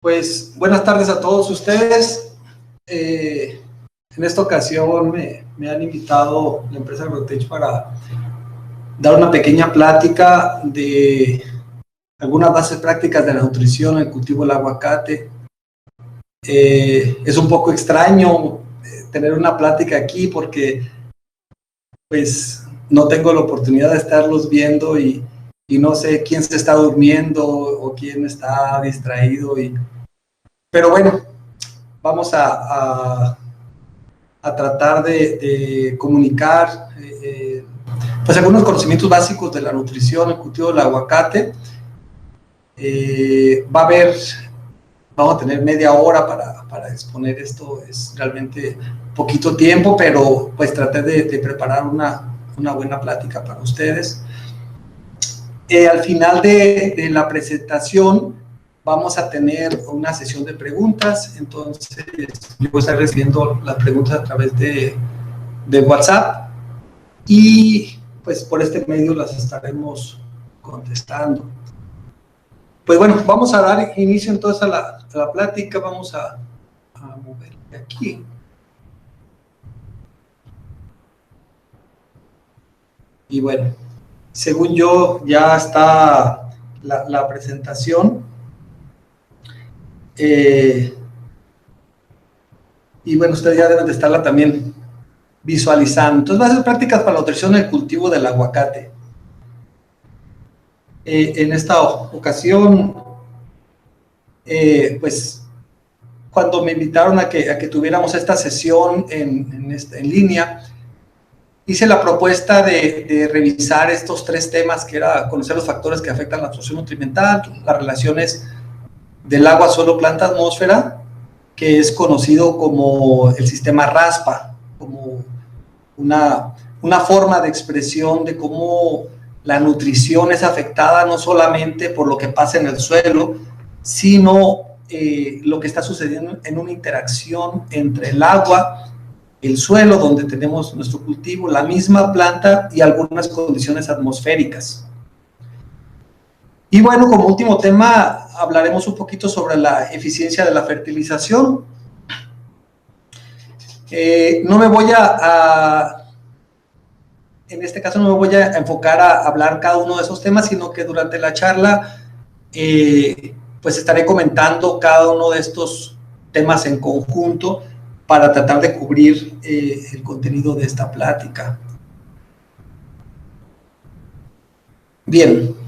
Pues buenas tardes a todos ustedes. En esta ocasión me han invitado la empresa Agrotech para dar una pequeña plática de algunas bases prácticas de la nutrición en el cultivo del aguacate. Es un poco extraño tener una plática aquí porque pues no tengo la oportunidad de estarlos viendo y no sé quién se está durmiendo o quién está distraído. Pero bueno, vamos a tratar de comunicar pues algunos conocimientos básicos de la nutrición, el cultivo del aguacate. Vamos a tener media hora para exponer esto. Es realmente poquito tiempo, pero pues traté de preparar una buena plática para ustedes. Al final de la presentación vamos a tener una sesión de preguntas, entonces yo voy a estar recibiendo las preguntas a través de WhatsApp y pues por este medio las estaremos contestando. Pues bueno, vamos a dar inicio entonces a la plática. Vamos a mover de aquí. Y bueno, según yo ya está la presentación. Y bueno, ustedes ya deben de estarla también visualizando. Entonces, bases prácticas para la nutrición del cultivo del aguacate. En esta ocasión, pues, cuando me invitaron a que tuviéramos esta sesión en línea, hice la propuesta de revisar estos tres temas, que era conocer los factores que afectan la absorción nutrimental, las relaciones del agua, suelo, planta, atmósfera, que es conocido como el sistema RASPA, como una forma de expresión de cómo la nutrición es afectada no solamente por lo que pasa en el suelo, sino lo que está sucediendo en una interacción entre el agua, el suelo donde tenemos nuestro cultivo, la misma planta y algunas condiciones atmosféricas. Y bueno, como último tema, hablaremos un poquito sobre la eficiencia de la fertilización. No me voy en este caso no me voy a enfocar a hablar cada uno de esos temas, sino que durante la charla, pues estaré comentando cada uno de estos temas en conjunto para tratar de cubrir el contenido de esta plática. Bien.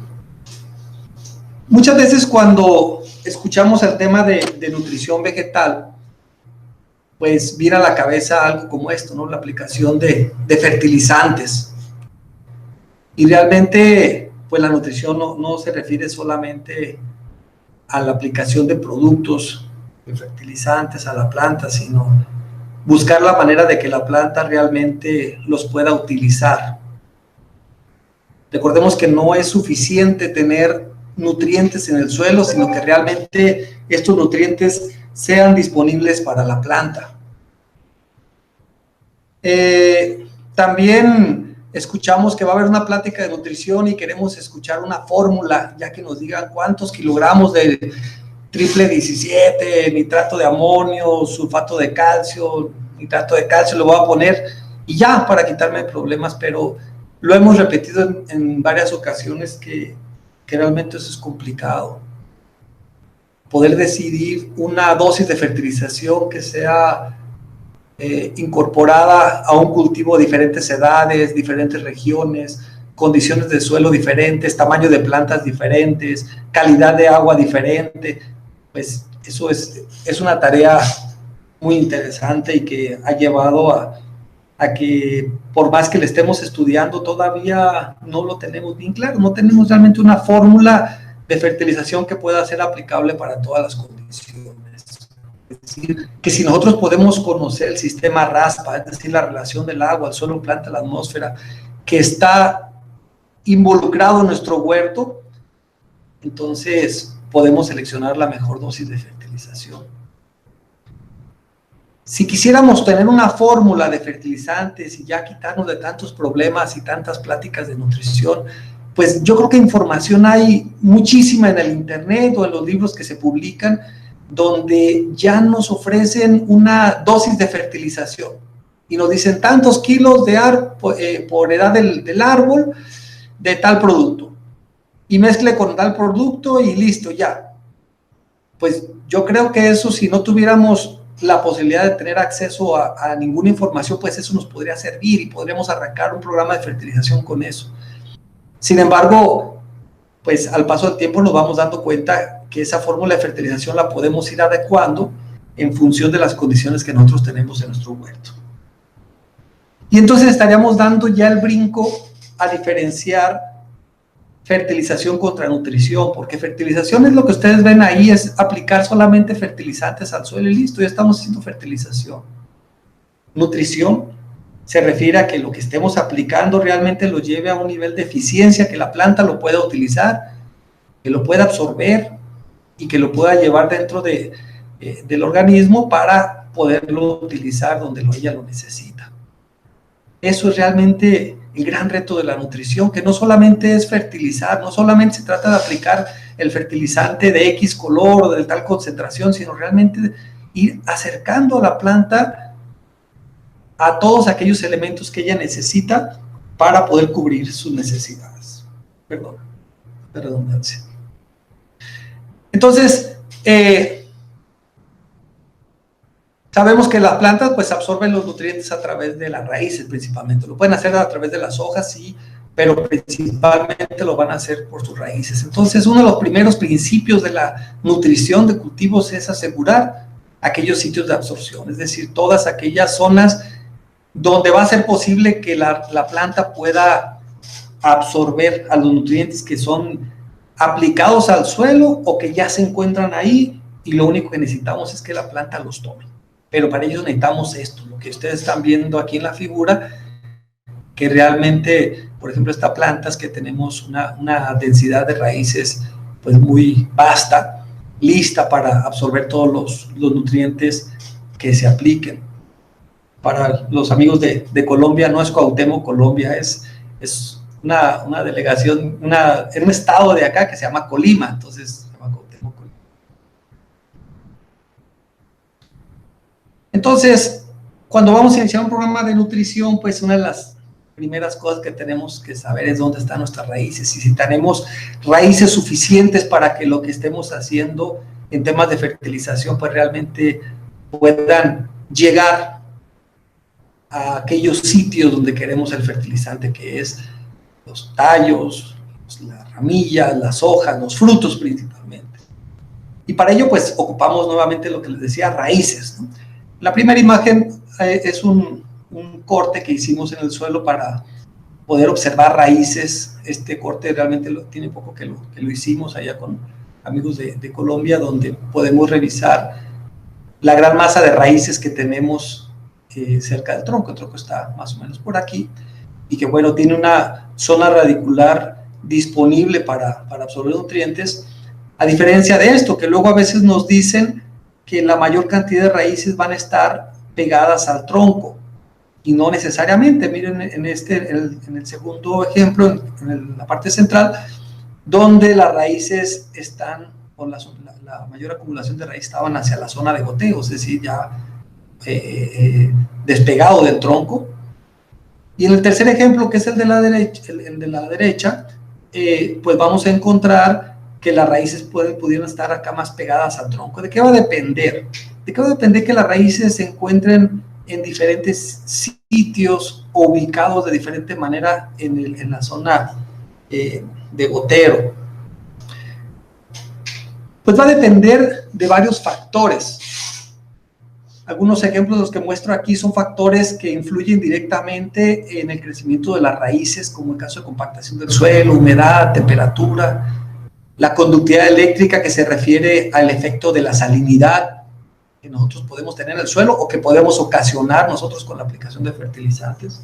Muchas veces cuando escuchamos el tema de nutrición vegetal, pues viene a la cabeza algo como esto, ¿no? La aplicación de fertilizantes. Y realmente, pues la nutrición no se refiere solamente a la aplicación de productos, de fertilizantes a la planta, sino buscar la manera de que la planta realmente los pueda utilizar. Recordemos que no es suficiente tener nutrientes en el suelo, sino que realmente estos nutrientes sean disponibles para la planta. También escuchamos que va a haber una plática de nutrición y queremos escuchar una fórmula, ya que nos digan cuántos kilogramos de triple 17, nitrato de amonio, sulfato de calcio, nitrato de calcio le voy a poner y ya, para quitarme problemas, pero lo hemos repetido en varias ocasiones que realmente eso es complicado. Poder decidir una dosis de fertilización que sea incorporada a un cultivo de diferentes edades, diferentes regiones, condiciones de suelo diferentes, tamaño de plantas diferentes, calidad de agua diferente, pues eso es una tarea muy interesante y que ha llevado a que por más que le estemos estudiando, todavía no lo tenemos bien claro, no tenemos realmente una fórmula de fertilización que pueda ser aplicable para todas las condiciones. Es decir, que si nosotros podemos conocer el sistema RASPA, es decir, la relación del agua, el suelo, planta, la atmósfera, que está involucrado en nuestro huerto, entonces podemos seleccionar la mejor dosis de fertilización. Si quisiéramos tener una fórmula de fertilizantes y ya quitarnos de tantos problemas y tantas pláticas de nutrición, pues yo creo que información hay muchísima en el internet o en los libros que se publican, donde ya nos ofrecen una dosis de fertilización y nos dicen tantos kilos por edad del árbol de tal producto, y mezcle con tal producto y listo, ya. Pues yo creo que eso, si no tuviéramos la posibilidad de tener acceso a ninguna información, pues eso nos podría servir y podríamos arrancar un programa de fertilización con eso. Sin embargo, pues al paso del tiempo nos vamos dando cuenta que esa fórmula de fertilización la podemos ir adecuando en función de las condiciones que nosotros tenemos en nuestro huerto. Y entonces estaríamos dando ya el brinco a diferenciar fertilización contra nutrición, porque fertilización es lo que ustedes ven ahí, es aplicar solamente fertilizantes al suelo y listo, ya estamos haciendo fertilización. Nutrición se refiere a que lo que estemos aplicando realmente lo lleve a un nivel de eficiencia, que la planta lo pueda utilizar, que lo pueda absorber y que lo pueda llevar dentro del organismo para poderlo utilizar donde ella lo necesita. Eso es realmente el gran reto de la nutrición, que no solamente es fertilizar, no solamente se trata de aplicar el fertilizante de X color o de tal concentración, sino realmente ir acercando a la planta a todos aquellos elementos que ella necesita para poder cubrir sus necesidades. Perdón, de redundancia. Entonces, sabemos que las plantas pues absorben los nutrientes a través de las raíces principalmente. Lo pueden hacer a través de las hojas, sí, pero principalmente lo van a hacer por sus raíces. Entonces, uno de los primeros principios de la nutrición de cultivos es asegurar aquellos sitios de absorción, es decir, todas aquellas zonas donde va a ser posible que la planta pueda absorber a los nutrientes que son aplicados al suelo o que ya se encuentran ahí y lo único que necesitamos es que la planta los tome. Pero para ello necesitamos esto, lo que ustedes están viendo aquí en la figura, que realmente, por ejemplo, esta planta es que tenemos una densidad de raíces pues muy vasta, lista para absorber todos los nutrientes que se apliquen. Para los amigos de Colombia, no es Cuauhtémoc, Colombia, es una delegación, en un estado de acá que se llama Colima, entonces se llama Cuauhtémoc, Colima. Entonces, cuando vamos a iniciar un programa de nutrición, pues una de las primeras cosas que tenemos que saber es dónde están nuestras raíces y si tenemos raíces suficientes para que lo que estemos haciendo en temas de fertilización pues realmente puedan llegar a aquellos sitios donde queremos el fertilizante, que es los tallos, las ramillas, las hojas, los frutos principalmente. Y para ello pues ocupamos nuevamente lo que les decía, raíces, ¿no? La primera imagen es un corte que hicimos en el suelo para poder observar raíces. Este corte realmente tiene poco que lo hicimos allá con amigos de Colombia, donde podemos revisar la gran masa de raíces que tenemos cerca del tronco. El tronco está más o menos por aquí y que bueno, tiene una zona radicular disponible para absorber nutrientes, a diferencia de esto, que luego a veces nos dicen que la mayor cantidad de raíces van a estar pegadas al tronco, y no necesariamente. Miren en el segundo ejemplo, en la parte central, donde las raíces están, o la mayor acumulación de raíces estaban hacia la zona de goteo, es decir, ya despegado del tronco. Y en el tercer ejemplo, que es el de la derecha, pues vamos a encontrar que las raíces pudieran estar acá más pegadas al tronco. ¿De qué va a depender? ¿De qué va a depender que las raíces se encuentren en diferentes sitios o ubicados de diferente manera en la zona de gotero? Pues va a depender de varios factores. Algunos ejemplos de los que muestro aquí son factores que influyen directamente en el crecimiento de las raíces, como el caso de compactación del suelo, humedad, temperatura, la conductividad eléctrica, que se refiere al efecto de la salinidad que nosotros podemos tener en el suelo o que podemos ocasionar nosotros con la aplicación de fertilizantes,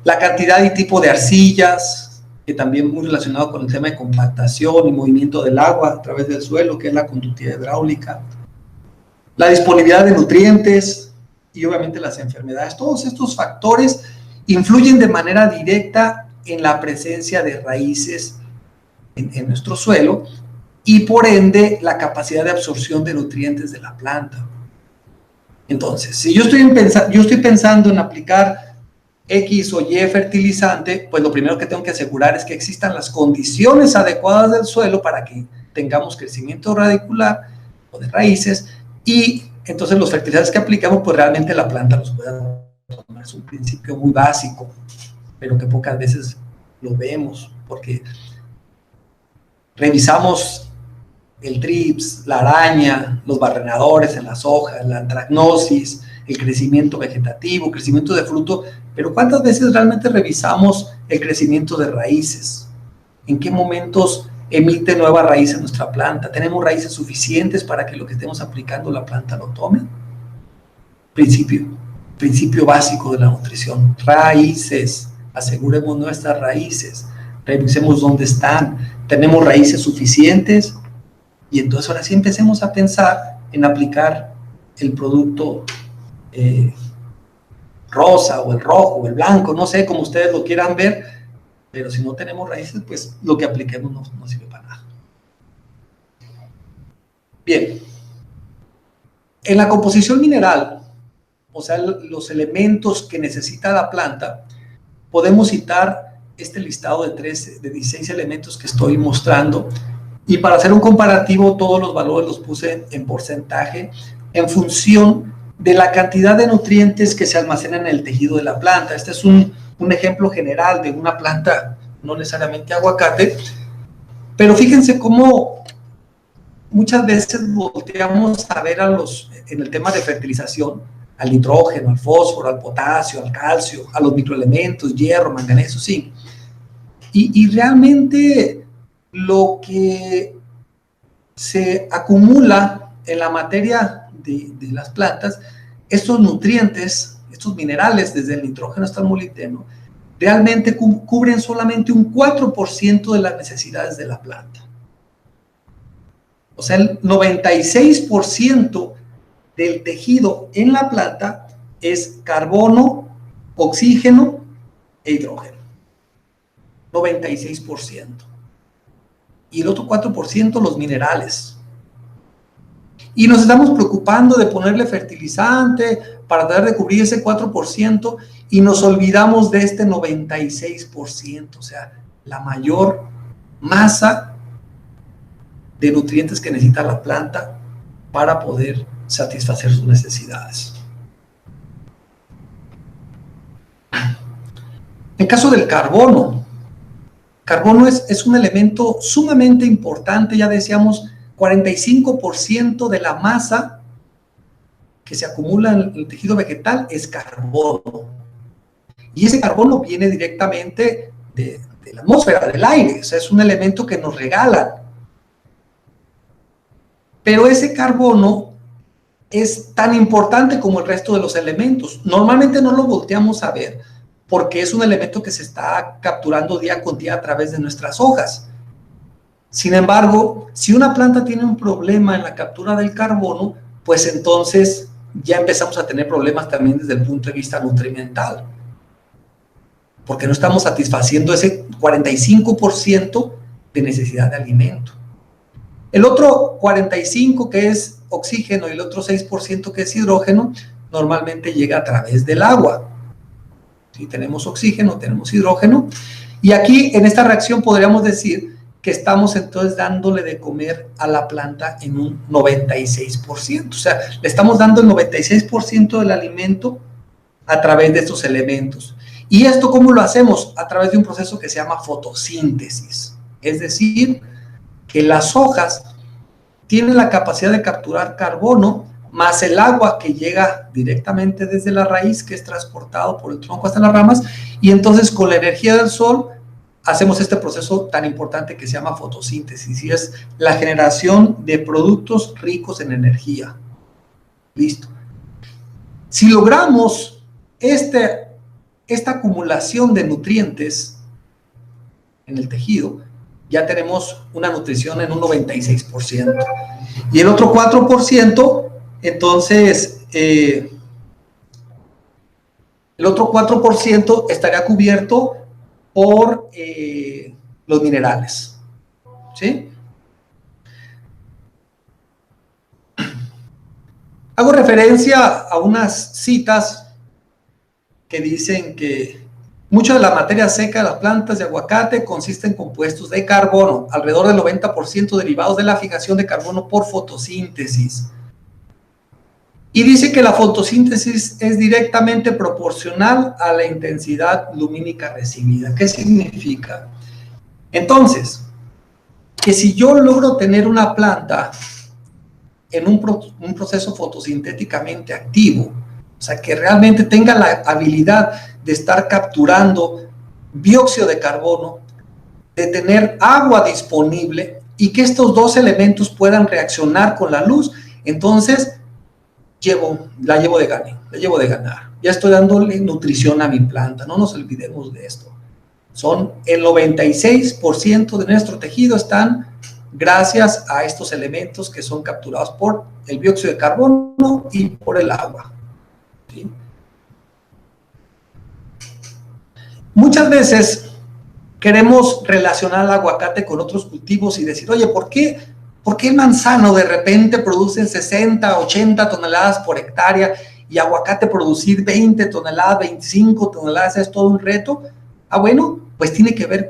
la cantidad y tipo de arcillas, que también muy relacionado con el tema de compactación y movimiento del agua a través del suelo, que es la conductividad hidráulica, la disponibilidad de nutrientes y obviamente las enfermedades. Todos estos factores influyen de manera directa en la presencia de raíces en nuestro suelo, y por ende la capacidad de absorción de nutrientes de la planta. Entonces, si yo estoy pensando en aplicar X o Y fertilizante, pues lo primero que tengo que asegurar es que existan las condiciones adecuadas del suelo para que tengamos crecimiento radicular o de raíces, y entonces los fertilizantes que aplicamos, pues realmente la planta los pueda tomar. Es un principio muy básico, pero que pocas veces lo vemos, porque revisamos el trips, la araña, los barrenadores en las hojas, la antracnosis, el crecimiento vegetativo, crecimiento de fruto, pero ¿cuántas veces realmente revisamos el crecimiento de raíces? ¿En qué momentos emite nueva raíz en nuestra planta? ¿Tenemos raíces suficientes para que lo que estemos aplicando la planta lo tome? Principio básico de la nutrición: raíces. Aseguremos nuestras raíces, revisemos dónde están, tenemos raíces suficientes, y entonces ahora sí empecemos a pensar en aplicar el producto rosa o el rojo o el blanco, no sé, como ustedes lo quieran ver, pero si no tenemos raíces, pues lo que apliquemos no sirve para nada. Bien, en la composición mineral, o sea, los elementos que necesita la planta, podemos citar este listado de 16 elementos que estoy mostrando, y para hacer un comparativo todos los valores los puse en porcentaje en función de la cantidad de nutrientes que se almacenan en el tejido de la planta. Este es un ejemplo general de una planta, no necesariamente aguacate, pero fíjense cómo muchas veces volteamos a ver en el tema de fertilización, al nitrógeno, al fósforo, al potasio, al calcio, a los microelementos, hierro, manganeso, zinc. Y realmente lo que se acumula en la materia de las plantas, estos nutrientes, estos minerales, desde el nitrógeno hasta el molibdeno, realmente cubren solamente un 4% de las necesidades de la planta. O sea, el 96% del tejido en la planta es carbono, oxígeno e hidrógeno. 96%. Y el otro 4% los minerales. Y nos estamos preocupando de ponerle fertilizante para tratar de cubrir ese 4%, y nos olvidamos de este 96%, o sea, la mayor masa de nutrientes que necesita la planta para poder satisfacer sus necesidades. En caso del carbono es un elemento sumamente importante. Ya decíamos, 45% de la masa que se acumula en el tejido vegetal es carbono. Y ese carbono viene directamente de la atmósfera, del aire. O sea, es un elemento que nos regalan. Pero ese carbono es tan importante como el resto de los elementos. Normalmente no lo volteamos a ver porque es un elemento que se está capturando día con día a través de nuestras hojas. Sin embargo, si una planta tiene un problema en la captura del carbono, pues entonces ya empezamos a tener problemas también desde el punto de vista nutrimental, porque no estamos satisfaciendo ese 45% de necesidad de alimento. El otro 45% que es oxígeno y el otro 6% que es hidrógeno, normalmente llega a través del agua. Si tenemos oxígeno, tenemos hidrógeno, y aquí en esta reacción podríamos decir que estamos entonces dándole de comer a la planta en un 96%, o sea, le estamos dando el 96% del alimento a través de estos elementos. ¿Y esto cómo lo hacemos? A través de un proceso que se llama fotosíntesis, es decir, que las hojas tienen la capacidad de capturar carbono más el agua que llega directamente desde la raíz, que es transportado por el tronco hasta las ramas, y entonces con la energía del sol hacemos este proceso tan importante que se llama fotosíntesis, y es la generación de productos ricos en energía. Listo. Si logramos esta acumulación de nutrientes en el tejido, ya tenemos una nutrición en un 96%. Y el otro 4%, entonces, el otro 4% estaría cubierto por los minerales, ¿sí? Hago referencia a unas citas que dicen que mucha de la materia seca de las plantas de aguacate consiste en compuestos de carbono, alrededor del 90% derivados de la fijación de carbono por fotosíntesis. Y dice que la fotosíntesis es directamente proporcional a la intensidad lumínica recibida. ¿Qué significa? Entonces, que si yo logro tener una planta en un proceso fotosintéticamente activo, o sea, que realmente tenga la habilidad de estar capturando dióxido de carbono, de tener agua disponible y que estos dos elementos puedan reaccionar con la luz, entonces la llevo de ganar. Ya estoy dándole nutrición a mi planta, no nos olvidemos de esto. Son el 96% de nuestro tejido están gracias a estos elementos que son capturados por el dióxido de carbono y por el agua. ¿Sí? Muchas veces queremos relacionar el aguacate con otros cultivos y decir, oye, ¿por qué el manzano de repente produce 60, 80 toneladas por hectárea y aguacate producir 20 toneladas, 25 toneladas? ¿Es todo un reto? Ah, bueno, pues tiene que ver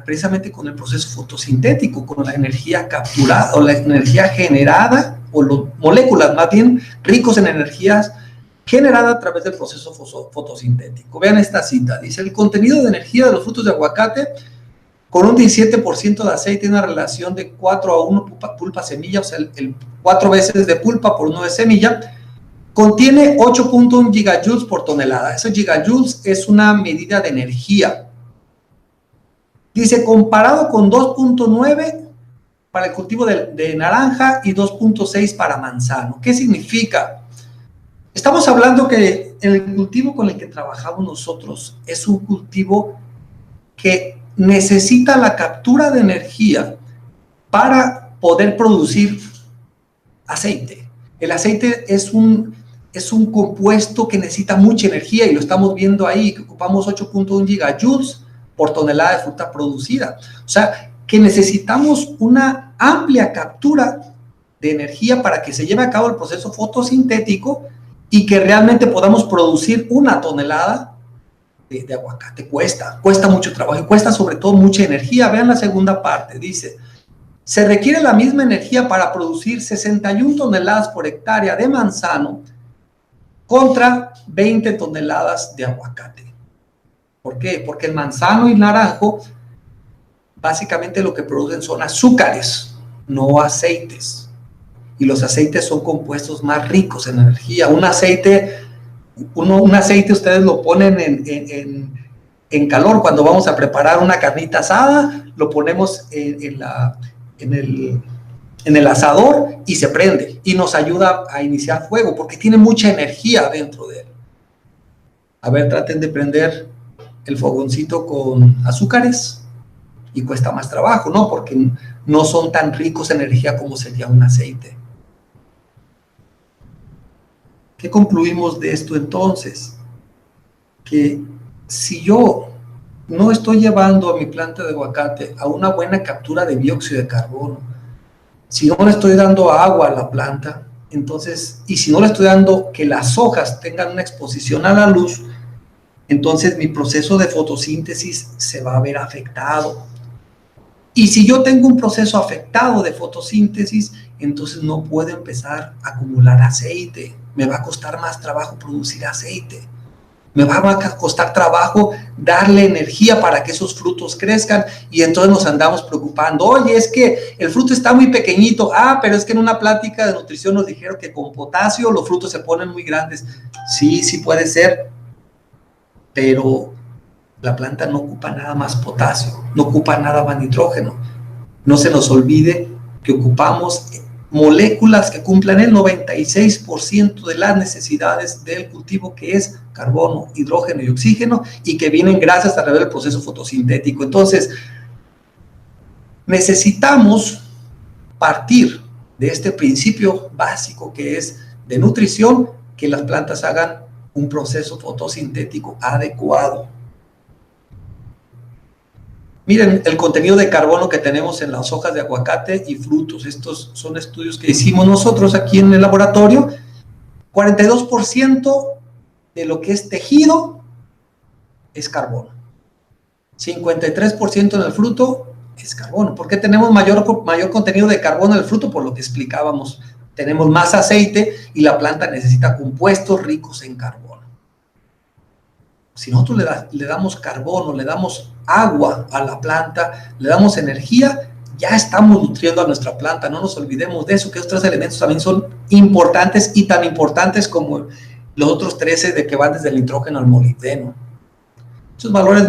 precisamente con el proceso fotosintético, con la energía capturada o la energía generada, o las moléculas más bien ricos en energías generada a través del proceso fotosintético. Vean esta cita, dice, el contenido de energía de los frutos de aguacate con un 17% de aceite tiene una relación de 4 a 1 pulpa-semilla, o sea, 4 veces de pulpa por 1 de semilla, contiene 8.1 gigajoules por tonelada. Esos gigajoules es una medida de energía. Dice, comparado con 2.9 para el cultivo de naranja y 2.6 para manzano. ¿Qué significa? Estamos hablando que el cultivo con el que trabajamos nosotros es un cultivo que necesita la captura de energía para poder producir aceite. El aceite es un compuesto que necesita mucha energía y lo estamos viendo ahí, que ocupamos 8.1 gigajoules por tonelada de fruta producida. O sea, que necesitamos una amplia captura de energía para que se lleve a cabo el proceso fotosintético y que realmente podamos producir 1 tonelada de aguacate. Cuesta mucho trabajo y cuesta sobre todo mucha energía. Vean la segunda parte, dice, se requiere la misma energía para producir 61 toneladas por hectárea de manzano contra 20 toneladas de aguacate. ¿Por qué? Porque el manzano y el naranjo básicamente lo que producen son azúcares, no aceites. Y los aceites son compuestos más ricos en energía. Un aceite ustedes lo ponen en calor. Cuando vamos a preparar una carnita asada, lo ponemos en el asador y se prende. Y nos ayuda a iniciar fuego porque tiene mucha energía dentro de él. A ver, traten de prender el fogoncito con azúcares y cuesta más trabajo, ¿no? Porque no son tan ricos en energía como sería un aceite. ¿Qué concluimos de esto entonces? Que si yo no estoy llevando a mi planta de aguacate a una buena captura de dióxido de carbono, si no le estoy dando agua a la planta, entonces, y si no le estoy dando que las hojas tengan una exposición a la luz, entonces mi proceso de fotosíntesis se va a ver afectado. Y si yo tengo un proceso afectado de fotosíntesis, entonces no puedo empezar a acumular aceite. Me va a costar más trabajo producir aceite. Me va a costar trabajo darle energía para que esos frutos crezcan y entonces nos andamos preocupando. Oye, es que el fruto está muy pequeñito. Ah, pero es que en una plática de nutrición nos dijeron que con potasio los frutos se ponen muy grandes. Sí, sí puede ser, pero la planta no ocupa nada más potasio, no ocupa nada más nitrógeno. No se nos olvide que ocupamos moléculas que cumplan el 96% de las necesidades del cultivo, que es carbono, hidrógeno y oxígeno, y que vienen gracias a través del proceso fotosintético. Entonces, necesitamos partir de este principio básico que es de nutrición, que las plantas hagan un proceso fotosintético adecuado. Miren el contenido de carbono que tenemos en las hojas de aguacate y frutos. Estos son estudios que hicimos nosotros aquí en el laboratorio 42% de lo que es tejido es carbono. 53% en el fruto es carbono. ¿Por qué tenemos mayor contenido de carbono en el fruto? Por lo que explicábamos. Tenemos más aceite y la planta necesita compuestos ricos en carbono. Si nosotros le damos carbono, le damos agua a la planta, le damos energía, ya estamos nutriendo a nuestra planta. No nos olvidemos de eso, que esos 3 elementos también son importantes y tan importantes como los otros 13 de que van desde el nitrógeno al molibdeno. Esos valores,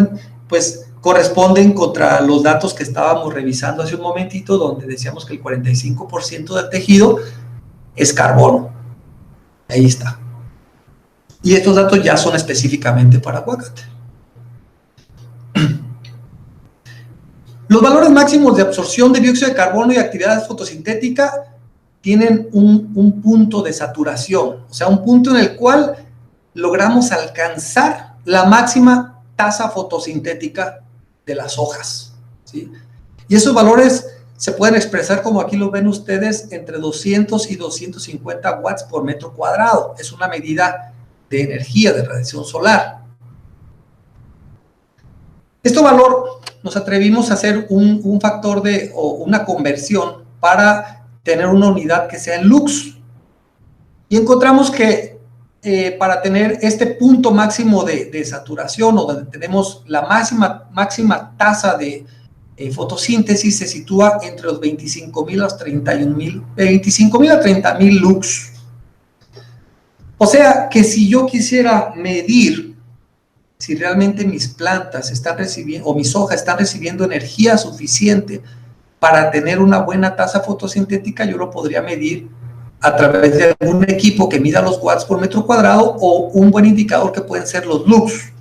pues, corresponden contra los datos que estábamos revisando hace un momentito, donde decíamos que el 45% del tejido es carbono. Ahí está. Y estos datos ya son específicamente para aguacate. Los valores máximos de absorción de dióxido de carbono y actividad fotosintética tienen un punto de saturación, o sea, un punto en el cual logramos alcanzar la máxima tasa fotosintética de las hojas, ¿sí? Y esos valores se pueden expresar, como aquí lo ven ustedes, entre 200 y 250 watts por metro cuadrado. Es una medida de energía, de radiación solar. Este valor nos atrevimos a hacer un factor o una conversión para tener una unidad que sea en lux. Y encontramos que para tener este punto máximo de saturación, o donde tenemos la máxima tasa de fotosíntesis, se sitúa entre los 25.000 a los 31.000, 25.000 a 30.000 lux. O sea, que si yo quisiera medir si realmente mis plantas están recibiendo, o mis hojas están recibiendo energía suficiente para tener una buena tasa fotosintética, yo lo podría medir a través de algún equipo que mida los watts por metro cuadrado, o un buen indicador que pueden ser los lux.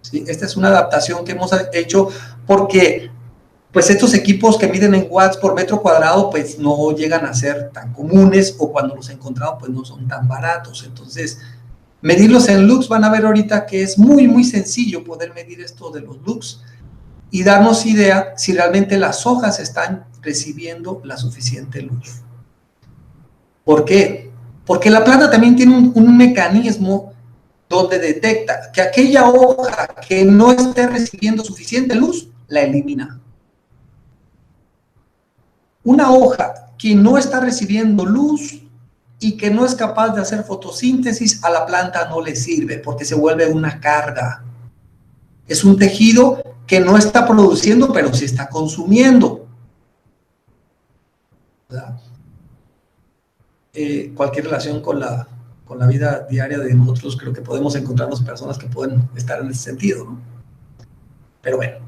¿Sí? Esta es una adaptación que hemos hecho porque pues estos equipos que miden en watts por metro cuadrado pues no llegan a ser tan comunes, o cuando los encontramos pues no son tan baratos. Entonces, medirlos en lux, van a ver ahorita que es muy sencillo poder medir esto de los lux y darnos idea si realmente las hojas están recibiendo la suficiente luz. ¿Por qué? Porque la planta también tiene un mecanismo donde detecta que aquella hoja que no esté recibiendo suficiente luz, la elimina. Una hoja que no está recibiendo luz y que no es capaz de hacer fotosíntesis, a la planta no le sirve porque se vuelve una carga. Es un tejido que no está produciendo, pero sí está consumiendo. Cualquier relación con la vida diaria de nosotros, creo que podemos encontrarnos personas que pueden estar en ese sentido, ¿no? Pero bueno.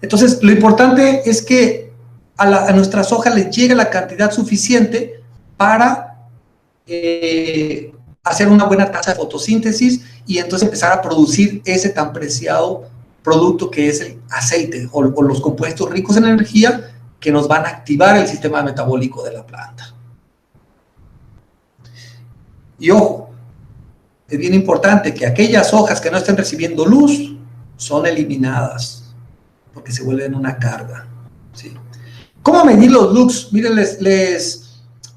Entonces, lo importante es que a nuestras hojas les llegue la cantidad suficiente para hacer una buena tasa de fotosíntesis y entonces empezar a producir ese tan preciado producto que es el aceite o los compuestos ricos en energía que nos van a activar el sistema metabólico de la planta. Y ojo, es bien importante que aquellas hojas que no estén recibiendo luz son eliminadas porque se vuelven una carga, ¿sí? ¿Cómo medir los lux? Miren, les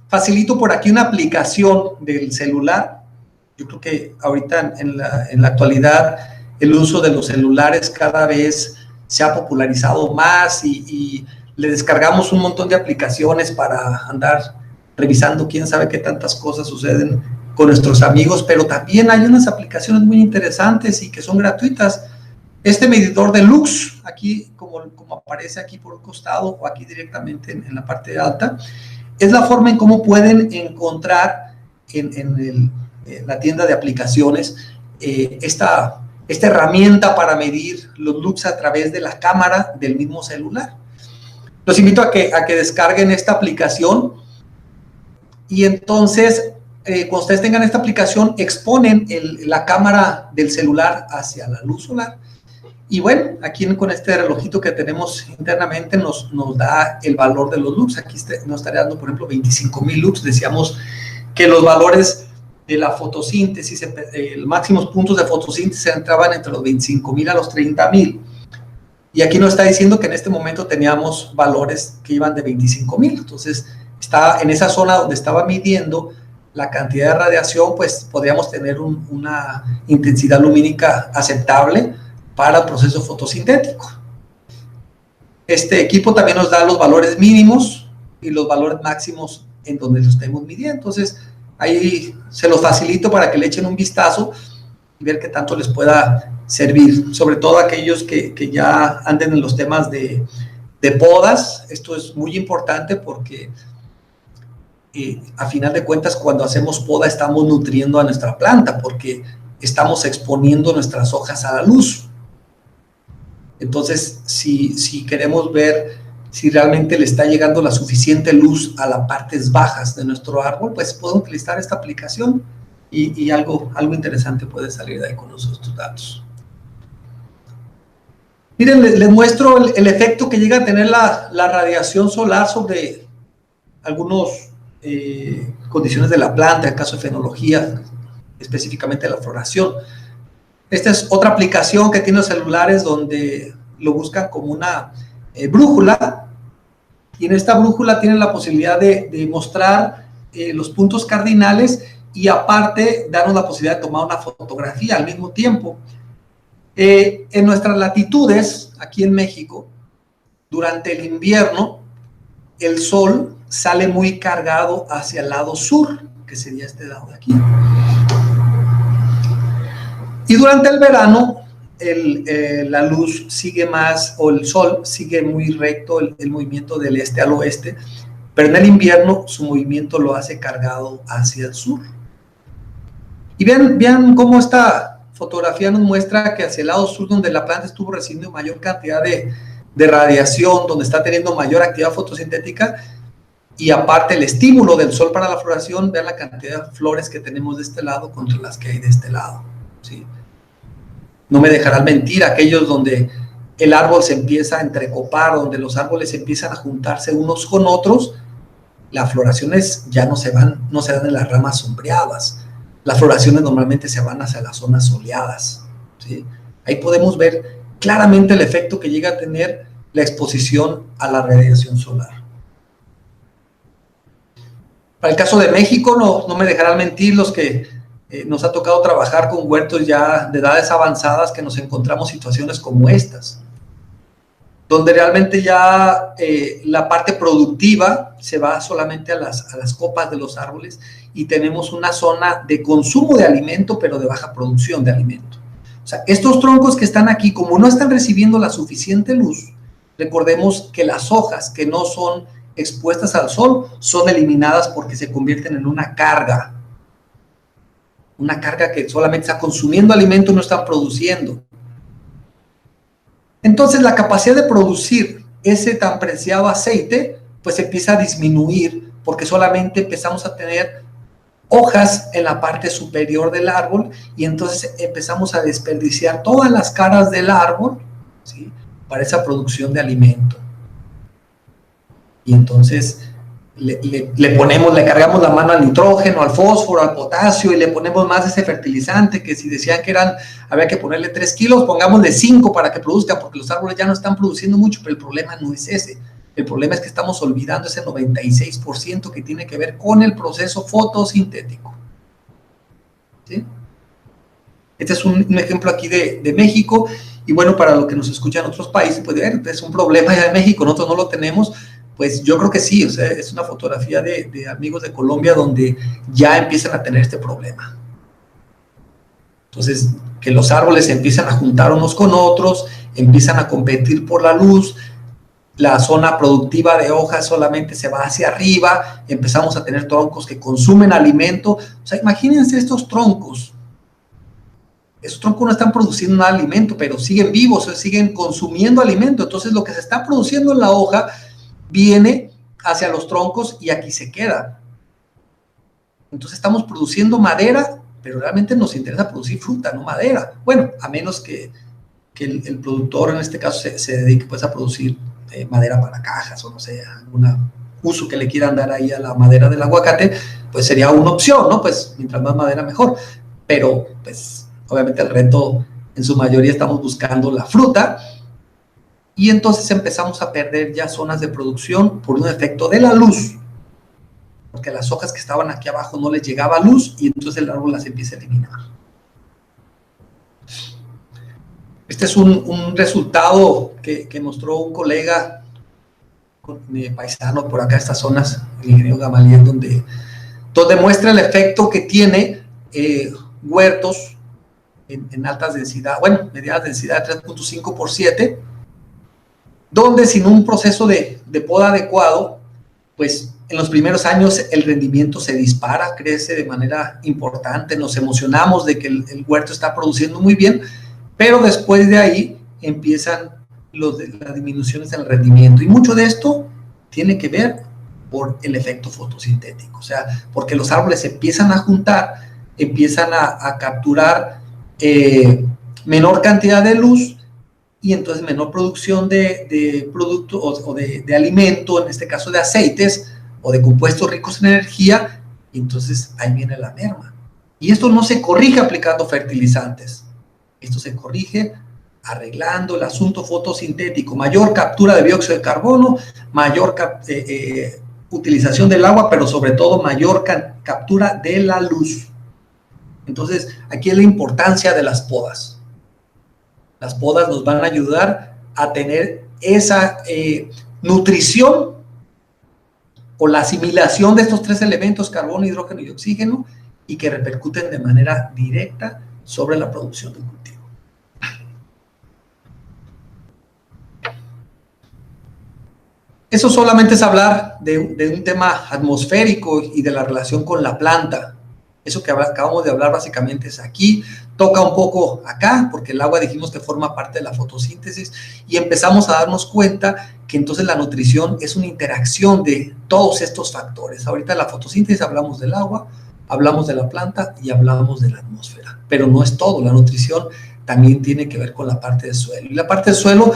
facilito por aquí una aplicación del celular. Yo creo que ahorita en la actualidad el uso de los celulares cada vez se ha popularizado más y le descargamos un montón de aplicaciones para andar revisando quién sabe qué tantas cosas suceden con nuestros amigos, pero también hay unas aplicaciones muy interesantes y que son gratuitas. Este medidor de lux, aquí como aparece aquí por un costado o aquí directamente en la parte alta, es la forma en cómo pueden encontrar en la tienda de aplicaciones esta herramienta para medir los lux a través de la cámara del mismo celular. Los invito a que descarguen esta aplicación y entonces cuando ustedes tengan esta aplicación exponen la cámara del celular hacia la luz solar. Y bueno, aquí con este relojito que tenemos internamente nos da el valor de los lux. Aquí nos estaría dando, por ejemplo, 25.000 lux. Decíamos que los valores de la fotosíntesis, los máximos puntos de fotosíntesis entraban entre los 25.000 a los 30.000. Y aquí nos está diciendo que en este momento teníamos valores que iban de 25.000. Entonces, está en esa zona donde estaba midiendo la cantidad de radiación, pues podríamos tener una intensidad lumínica aceptable para el proceso fotosintético. Este equipo también nos da los valores mínimos y los valores máximos en donde lo estemos midiendo. Entonces, ahí se los facilito para que le echen un vistazo y ver qué tanto les pueda servir, sobre todo aquellos que ya anden en los temas de podas. Esto es muy importante porque a final de cuentas, cuando hacemos poda estamos nutriendo a nuestra planta porque estamos exponiendo nuestras hojas a la luz. Entonces, si queremos ver si realmente le está llegando la suficiente luz a las partes bajas de nuestro árbol, pues puedo utilizar esta aplicación y algo interesante puede salir de ahí con nuestros datos. Miren, les muestro el efecto que llega a tener la radiación solar sobre algunas condiciones de la planta, en el caso de fenología, específicamente la floración. Esta es otra aplicación que tiene los celulares donde lo buscan como una brújula, y en esta brújula tienen la posibilidad de mostrar los puntos cardinales y aparte darnos la posibilidad de tomar una fotografía al mismo tiempo. En nuestras latitudes, aquí en México, durante el invierno, el sol sale muy cargado hacia el lado sur, que sería este lado de aquí. Y durante el verano, la luz sigue más, o el sol sigue muy recto el movimiento del este al oeste, pero en el invierno su movimiento lo hace cargado hacia el sur. Y vean cómo esta fotografía nos muestra que hacia el lado sur, donde la planta estuvo recibiendo mayor cantidad de radiación, donde está teniendo mayor actividad fotosintética, y aparte el estímulo del sol para la floración, vean la cantidad de flores que tenemos de este lado contra las que hay de este lado, ¿sí? No me dejarán mentir aquellos donde el árbol se empieza a entrecopar, donde los árboles empiezan a juntarse unos con otros, las floraciones ya no se dan en las ramas sombreadas. Las floraciones normalmente se van hacia las zonas soleadas, ¿sí? Ahí podemos ver claramente el efecto que llega a tener la exposición a la radiación solar. Para el caso de México, no me dejarán mentir los que nos ha tocado trabajar con huertos ya de edades avanzadas, que nos encontramos situaciones como estas, donde realmente ya la parte productiva se va solamente a las copas de los árboles y tenemos una zona de consumo de alimento, pero de baja producción de alimento. O sea, estos troncos que están aquí, como no están recibiendo la suficiente luz, recordemos que las hojas que no son expuestas al sol son eliminadas porque se convierten en una carga que solamente está consumiendo alimento y no está produciendo. Entonces la capacidad de producir ese tan preciado aceite pues empieza a disminuir porque solamente empezamos a tener hojas en la parte superior del árbol y entonces empezamos a desperdiciar todas las caras del árbol, ¿sí?, para esa producción de alimento. Y entonces le cargamos la mano al nitrógeno, al fósforo, al potasio y le ponemos más de ese fertilizante que si decían que había que ponerle 3 kilos, pongámosle 5 para que produzca, porque los árboles ya no están produciendo mucho, pero el problema no es ese. El problema es que estamos olvidando ese 96% que tiene que ver con el proceso fotosintético, ¿sí? Este es un ejemplo aquí de México, y bueno, para los que nos escuchan en otros países, pues es un problema ya de México, nosotros no lo tenemos. Pues yo creo que sí, o sea, es una fotografía de amigos de Colombia donde ya empiezan a tener este problema. Entonces, que los árboles se empiezan a juntar unos con otros, empiezan a competir por la luz, la zona productiva de hojas solamente se va hacia arriba, empezamos a tener troncos que consumen alimento. O sea, imagínense estos troncos. Esos troncos no están produciendo nada de alimento, pero siguen vivos, o sea, siguen consumiendo alimento. Entonces, lo que se está produciendo en la hoja viene hacia los troncos y aquí se queda. Entonces estamos produciendo madera, pero realmente nos interesa producir fruta, no madera. Bueno, a menos que el productor en este caso se dedique pues a producir madera para cajas o no sé, algún uso que le quieran dar ahí a la madera del aguacate, pues sería una opción, ¿no? Pues mientras más madera mejor. Pero pues obviamente el reto en su mayoría estamos buscando la fruta. Y entonces empezamos a perder ya zonas de producción por un efecto de la luz. porque las hojas que estaban aquí abajo no les llegaba luz y entonces el árbol las empieza a eliminar. Este es un resultado que mostró un colega paisano por acá, estas zonas, el ingeniero Gamaliel, donde muestra el efecto que tiene huertos en altas densidades, bueno, medianas densidades 3.5 por 7, donde sin un proceso de poda adecuado, pues en los primeros años el rendimiento se dispara, crece de manera importante, nos emocionamos de que el huerto está produciendo muy bien, pero después de ahí empiezan las disminuciones en el rendimiento, y mucho de esto tiene que ver por el efecto fotosintético, o sea, porque los árboles se empiezan a juntar, empiezan a capturar menor cantidad de luz, y entonces menor producción de producto o de alimento, en este caso de aceites o de compuestos ricos en energía, y entonces ahí viene la merma. Y esto no se corrige aplicando fertilizantes, esto se corrige arreglando el asunto fotosintético, mayor captura de dióxido de carbono, mayor utilización del agua, pero sobre todo mayor captura de la luz. Entonces, aquí es la importancia de las podas. Las podas nos van a ayudar a tener esa nutrición o la asimilación de estos tres elementos, carbono, hidrógeno y oxígeno, y que repercuten de manera directa sobre la producción del cultivo. Eso solamente es hablar de un tema atmosférico y de la relación con la planta. Eso que acabamos de hablar básicamente es aquí, toca un poco acá, porque el agua dijimos que forma parte de la fotosíntesis, y empezamos a darnos cuenta que entonces la nutrición es una interacción de todos estos factores. Ahorita en la fotosíntesis hablamos del agua, hablamos de la planta y hablamos de la atmósfera, pero no es todo, la nutrición también tiene que ver con la parte del suelo, y la parte del suelo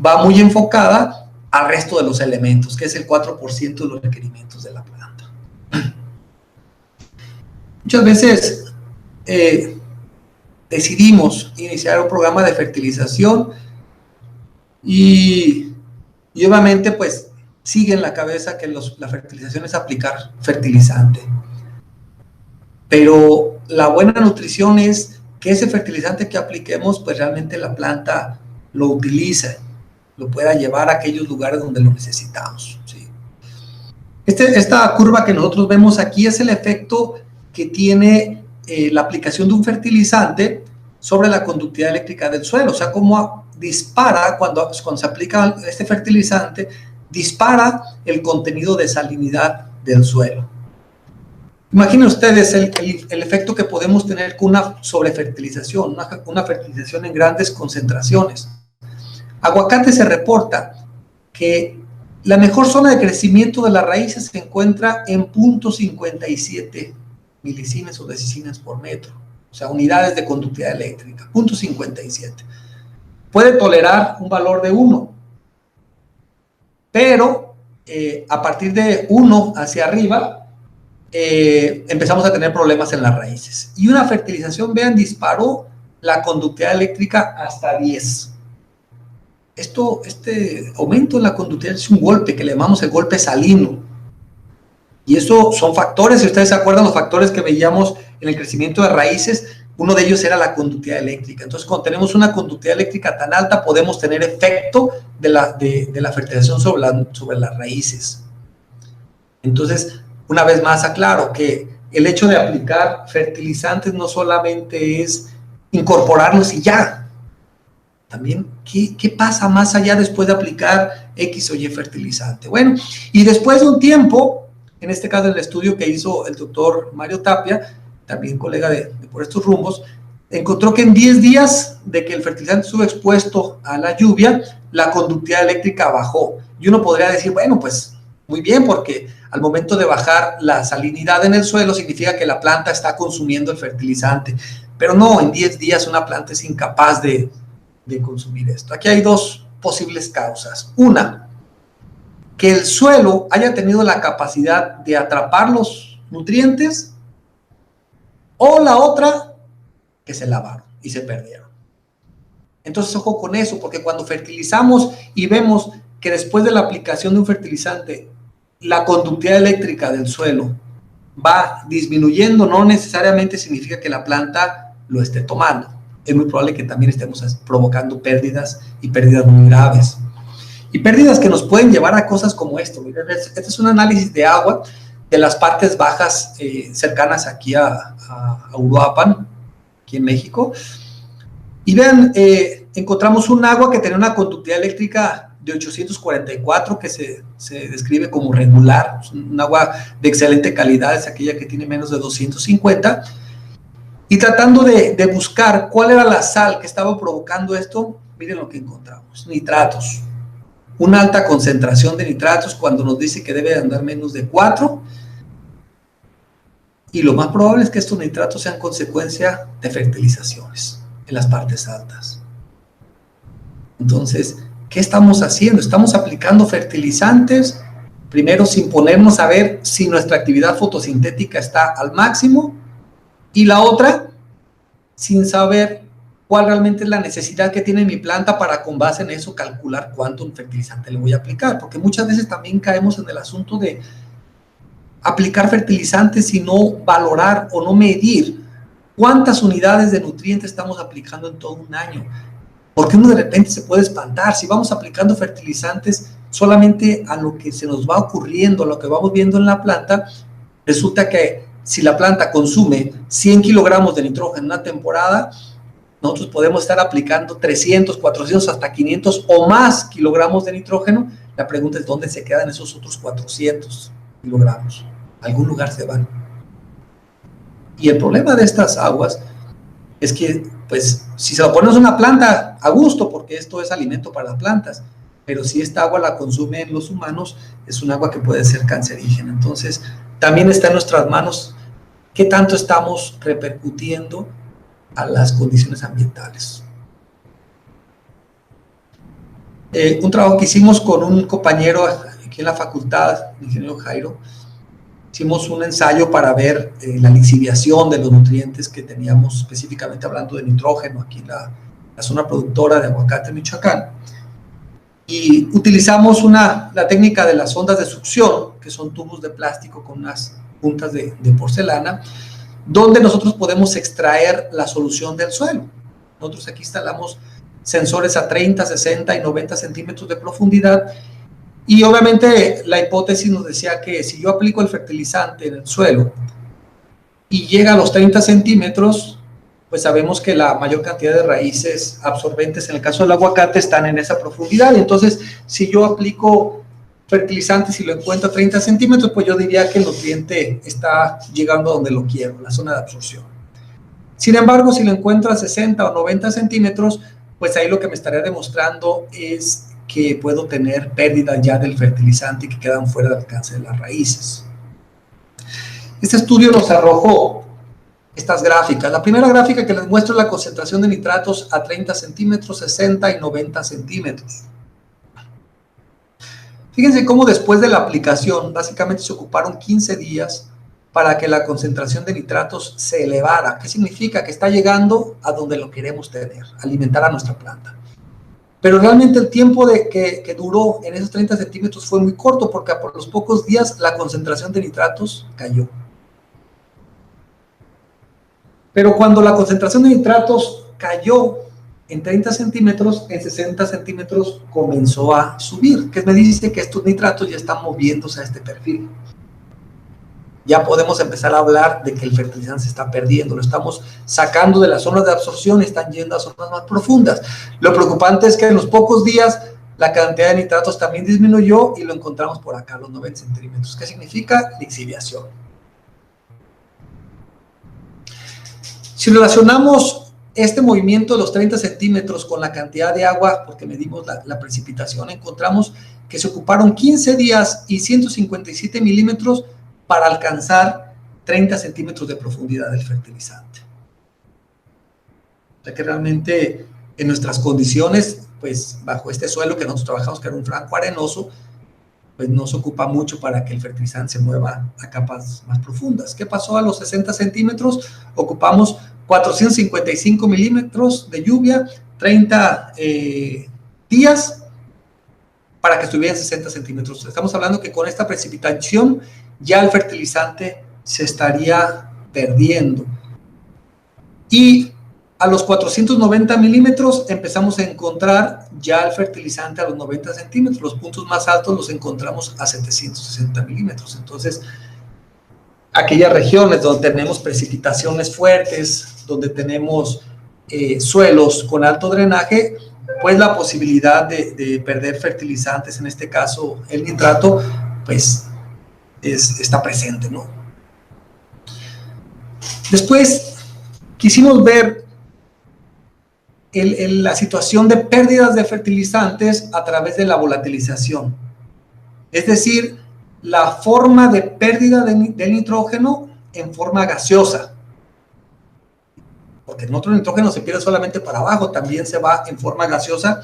va muy enfocada al resto de los elementos, que es el 4% de los requerimientos de la planta. Muchas veces decidimos iniciar un programa de fertilización y obviamente pues sigue en la cabeza que la fertilización es aplicar fertilizante. Pero la buena nutrición es que ese fertilizante que apliquemos, pues realmente la planta lo utilice, lo pueda llevar a aquellos lugares donde lo necesitamos, ¿sí? Esta curva que nosotros vemos aquí es el efecto que tiene la aplicación de un fertilizante sobre la conductividad eléctrica del suelo, o sea, cómo dispara cuando se aplica este fertilizante, dispara el contenido de salinidad del suelo. Imaginen ustedes el efecto que podemos tener con una sobrefertilización, una fertilización en grandes concentraciones. Aguacate se reporta que la mejor zona de crecimiento de las raíces se encuentra en 0.57 milisiemens o decisiemens por metro, o sea, unidades de conductividad eléctrica, 0.57. Puede tolerar un valor de 1, pero a partir de 1 hacia arriba, empezamos a tener problemas en las raíces. Y una fertilización, vean, disparó la conductividad eléctrica hasta 10. Este aumento en la conductividad es un golpe que le llamamos el golpe salino. Y eso son factores, si ustedes se acuerdan, los factores que veíamos en el crecimiento de raíces, uno de ellos era la conductividad eléctrica. Entonces, cuando tenemos una conductividad eléctrica tan alta, podemos tener efecto de la fertilización sobre las raíces. Entonces, una vez más aclaro que el hecho de aplicar fertilizantes no solamente es incorporarlos y ya. También, ¿qué pasa más allá después de aplicar X o Y fertilizante? Bueno, y después de un tiempo, en este caso el estudio que hizo el doctor Mario Tapia, también colega de Por Estos Rumbos, encontró que en 10 días de que el fertilizante estuvo expuesto a la lluvia, la conductividad eléctrica bajó. Y uno podría decir, bueno, pues muy bien, porque al momento de bajar la salinidad en el suelo significa que la planta está consumiendo el fertilizante. Pero no, en 10 días una planta es incapaz de consumir esto. Aquí hay dos posibles causas. Una, que el suelo haya tenido la capacidad de atrapar los nutrientes, o la otra, que se lavaron y se perdieron. Entonces, ojo con eso, porque cuando fertilizamos y vemos que después de la aplicación de un fertilizante la conductividad eléctrica del suelo va disminuyendo, no necesariamente significa que la planta lo esté tomando. Es muy probable que también estemos provocando pérdidas y pérdidas muy graves. Y pérdidas que nos pueden llevar a cosas como esto. Este es un análisis de agua de las partes bajas cercanas aquí a Uruapan, aquí en México. Y vean, encontramos un agua que tenía una conductividad eléctrica de 844, que se describe como regular. Es un agua de excelente calidad, es aquella que tiene menos de 250. Y tratando de buscar cuál era la sal que estaba provocando esto, miren lo que encontramos: nitratos. Una alta concentración de nitratos cuando nos dice que debe de andar menos de 4. Y lo más probable es que estos nitratos sean consecuencia de fertilizaciones en las partes altas. Entonces, ¿qué estamos haciendo? Estamos aplicando fertilizantes, primero sin ponernos a ver si nuestra actividad fotosintética está al máximo, y la otra, sin saber cuál realmente es la necesidad que tiene mi planta para, con base en eso, calcular cuánto fertilizante le voy a aplicar, porque muchas veces también caemos en el asunto de aplicar fertilizantes y no valorar o no medir cuántas unidades de nutrientes estamos aplicando en todo un año, porque uno de repente se puede espantar. Si vamos aplicando fertilizantes solamente a lo que se nos va ocurriendo, a lo que vamos viendo en la planta, resulta que si la planta consume 100 kilogramos de nitrógeno en una temporada, nosotros podemos estar aplicando 300, 400, hasta 500 o más kilogramos de nitrógeno. La pregunta es, ¿dónde se quedan esos otros 400 kilogramos? A algún lugar se van. Y el problema de estas aguas es que, pues, si se lo ponemos a una planta, a gusto, porque esto es alimento para las plantas, pero si esta agua la consumen los humanos, es un agua que puede ser cancerígena. Entonces, también está en nuestras manos qué tanto estamos repercutiendo a las condiciones ambientales. Un trabajo que hicimos con un compañero aquí en la facultad, el ingeniero Jairo, hicimos un ensayo para ver la lixiviación de los nutrientes que teníamos, específicamente hablando de nitrógeno, aquí en la zona productora de aguacate en Michoacán. Y utilizamos la técnica de las ondas de succión, que son tubos de plástico con unas puntas de porcelana, donde nosotros podemos extraer la solución del suelo. Nosotros aquí instalamos sensores a 30, 60 y 90 centímetros de profundidad. Y obviamente la hipótesis nos decía que si yo aplico el fertilizante en el suelo y llega a los 30 centímetros, pues sabemos que la mayor cantidad de raíces absorbentes en el caso del aguacate están en esa profundidad. Y entonces, si yo aplico fertilizantes y lo encuentro a 30 centímetros, pues yo diría que el nutriente está llegando a donde lo quiero, la zona de absorción. Sin embargo, si lo encuentro a 60 o 90 centímetros, pues ahí lo que me estaría demostrando es que puedo tener pérdida ya del fertilizante y que quedan fuera del alcance de las raíces. Este estudio nos arrojó estas gráficas. La primera gráfica que les muestro es la concentración de nitratos a 30 centímetros, 60 y 90 centímetros. Fíjense cómo después de la aplicación, básicamente se ocuparon 15 días para que la concentración de nitratos se elevara. ¿Qué significa? Que está llegando a donde lo queremos tener, alimentar a nuestra planta. Pero realmente el tiempo que duró en esos 30 centímetros fue muy corto, porque por los pocos días la concentración de nitratos cayó. Pero cuando la concentración de nitratos cayó en 30 centímetros, en 60 centímetros comenzó a subir, que me dice que estos nitratos ya están moviéndose a este perfil. Ya podemos empezar a hablar de que el fertilizante se está perdiendo, lo estamos sacando de las zonas de absorción y están yendo a zonas más profundas. Lo preocupante es que en los pocos días la cantidad de nitratos también disminuyó y lo encontramos por acá, los 90 centímetros. ¿Qué significa? Lixiviación. Si relacionamos este movimiento de los 30 centímetros con la cantidad de agua, porque medimos la precipitación, encontramos que se ocuparon 15 días y 157 milímetros para alcanzar 30 centímetros de profundidad del fertilizante. O sea que realmente en nuestras condiciones, pues bajo este suelo que nosotros trabajamos, que era un franco arenoso, pues no se ocupa mucho para que el fertilizante se mueva a capas más profundas. ¿Qué pasó a los 60 centímetros? Ocupamos 455 milímetros de lluvia, 30 días, para que estuviera en 60 centímetros. Estamos hablando que con esta precipitación ya el fertilizante se estaría perdiendo. Y a los 490 milímetros empezamos a encontrar ya el fertilizante a los 90 centímetros. Los puntos más altos los encontramos a 760 milímetros. Entonces, aquellas regiones donde tenemos precipitaciones fuertes, donde tenemos suelos con alto drenaje, pues la posibilidad de perder fertilizantes, en este caso el nitrato, pues está presente, ¿no? Después quisimos ver la situación de pérdidas de fertilizantes a través de la volatilización. Es decir, la forma de pérdida del nitrógeno en forma gaseosa. Porque el otro nitrógeno se pierde solamente para abajo, también se va en forma gaseosa.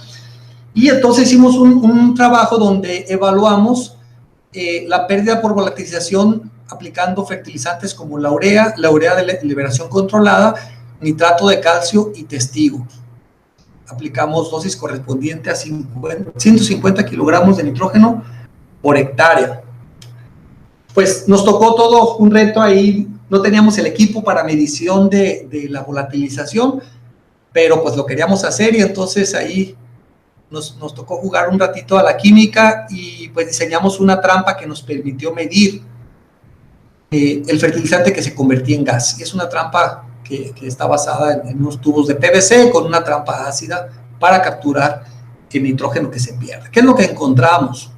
Y entonces hicimos un trabajo donde evaluamos la pérdida por volatilización aplicando fertilizantes como la urea de liberación controlada, nitrato de calcio y testigo. Aplicamos dosis correspondiente a 150 kilogramos de nitrógeno por hectárea. Pues nos tocó todo un reto ahí, no teníamos el equipo para medición de la volatilización, pero pues lo queríamos hacer y entonces ahí nos tocó jugar un ratito a la química y pues diseñamos una trampa que nos permitió medir el fertilizante que se convertía en gas. Es una trampa que está basada en unos tubos de PVC con una trampa ácida para capturar el nitrógeno que se pierde. ¿Qué es lo que encontramos?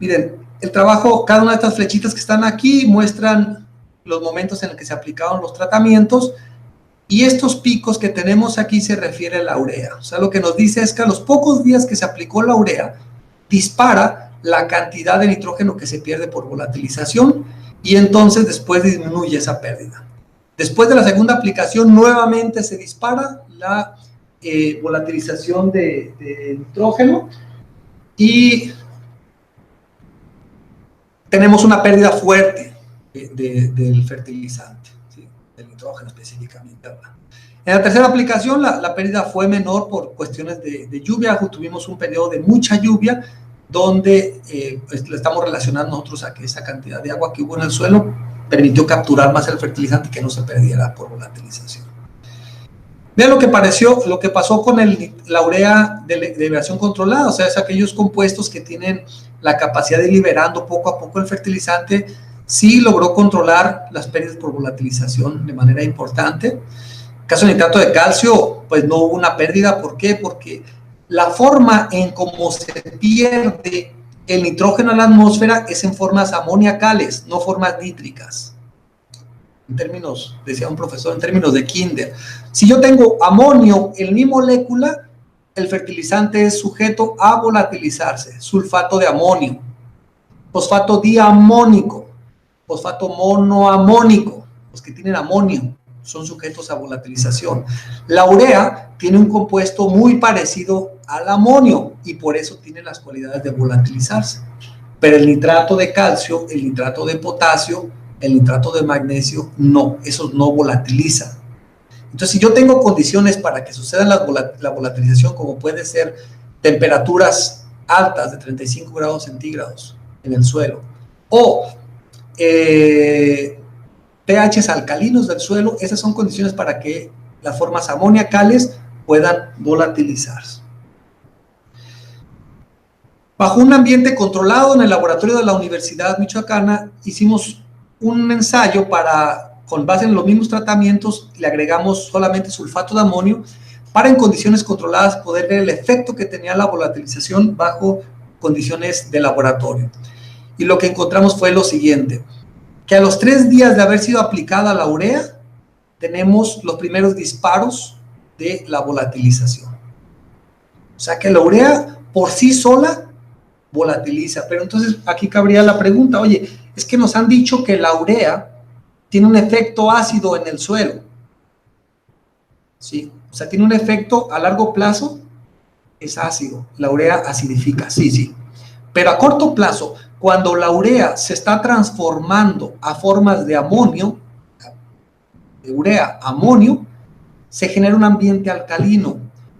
Miren, el trabajo, cada una de estas flechitas que están aquí muestran los momentos en los que se aplicaron los tratamientos y estos picos que tenemos aquí se refiere a la urea. O sea, lo que nos dice es que a los pocos días que se aplicó la urea, dispara la cantidad de nitrógeno que se pierde por volatilización y entonces después disminuye esa pérdida. Después de la segunda aplicación, nuevamente se dispara la volatilización de nitrógeno y tenemos una pérdida fuerte del fertilizante, ¿sí? Del nitrógeno específicamente. En la tercera aplicación, la pérdida fue menor por cuestiones de lluvia. Tuvimos un periodo de mucha lluvia donde le estamos relacionando nosotros a que esa cantidad de agua que hubo en el suelo permitió capturar más el fertilizante y que no se perdiera por volatilización. Vean lo que pasó con la urea de liberación controlada, o sea, es aquellos compuestos que tienen la capacidad de ir liberando poco a poco el fertilizante, sí logró controlar las pérdidas por volatilización de manera importante. En el caso del nitrato de calcio, pues no hubo una pérdida. ¿Por qué? Porque la forma en cómo se pierde el nitrógeno en la atmósfera es en formas amoniacales, no formas nítricas. En términos, decía un profesor, en términos de kinder. Si yo tengo amonio en mi molécula, el fertilizante es sujeto a volatilizarse. Sulfato de amonio, fosfato diamónico, fosfato monoamónico, los que tienen amonio son sujetos a volatilización. La urea tiene un compuesto muy parecido al amonio y por eso tiene las cualidades de volatilizarse. Pero el nitrato de calcio, el nitrato de potasio, el nitrato de magnesio, no, esos no volatilizan. Entonces, si yo tengo condiciones para que suceda la volatilización, como puede ser temperaturas altas de 35 grados centígrados en el suelo, o pHs alcalinos del suelo, esas son condiciones para que las formas amoniacales puedan volatilizarse. Bajo un ambiente controlado en el laboratorio de la Universidad Michoacana, hicimos un ensayo con base en los mismos tratamientos, le agregamos solamente sulfato de amonio para en condiciones controladas poder ver el efecto que tenía la volatilización bajo condiciones de laboratorio. Y lo que encontramos fue lo siguiente, que a los 3 días de haber sido aplicada la urea, tenemos los primeros disparos de la volatilización. O sea que la urea por sí sola volatiliza, pero entonces aquí cabría la pregunta, oye, es que nos han dicho que la urea tiene un efecto ácido en el suelo, ¿sí? O sea, tiene un efecto a largo plazo, es ácido, la urea acidifica, sí, pero a corto plazo, cuando la urea se está transformando a formas de amonio, de urea a amonio, se genera un ambiente alcalino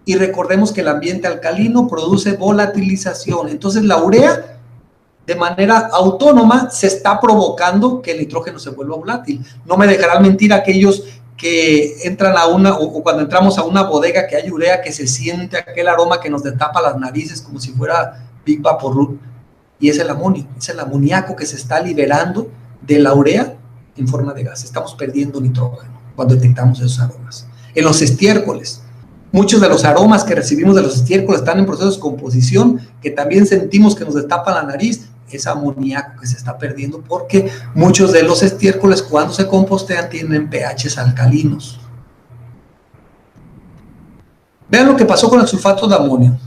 y recordemos que el ambiente alcalino produce volatilización. Entonces la urea, de manera autónoma, se está provocando que el nitrógeno se vuelva volátil. No me dejarán mentir aquellos que entran a o cuando entramos a una bodega que hay urea, que se siente aquel aroma que nos destapa las narices como si fuera Big Vaporub, y es el amonio, es el amoníaco que se está liberando de la urea en forma de gas. Estamos perdiendo nitrógeno cuando detectamos esos aromas. En los estiércoles, muchos de los aromas que recibimos de los estiércoles están en procesos de composición, que también sentimos que nos destapa la nariz, es amoníaco que se está perdiendo, porque muchos de los estiércoles, cuando se compostean, tienen pHs alcalinos. Vean lo que pasó con el sulfato de amonio,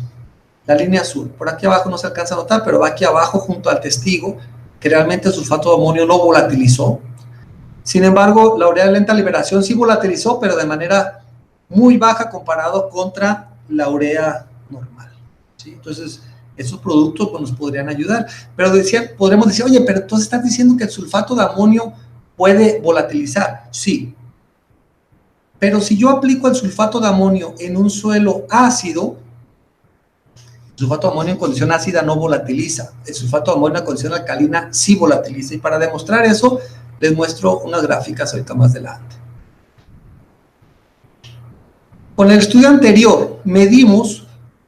la línea azul. Por aquí abajo no se alcanza a notar, pero va aquí abajo junto al testigo, que realmente el sulfato de amonio no volatilizó. Sin embargo, la urea de lenta liberación sí volatilizó, pero de manera muy baja comparado contra la urea normal, ¿sí? Entonces, esos productos pues, nos podrían ayudar. Pero podremos decir, oye, pero entonces estás diciendo que el sulfato de amonio puede volatilizar. Sí. Pero si yo aplico el sulfato de amonio en un suelo ácido, el sulfato de amonio en condición ácida no volatiliza. El sulfato de amonio en condición alcalina sí volatiliza. Y para demostrar eso, les muestro unas gráficas ahorita más adelante. Con el estudio anterior, medimos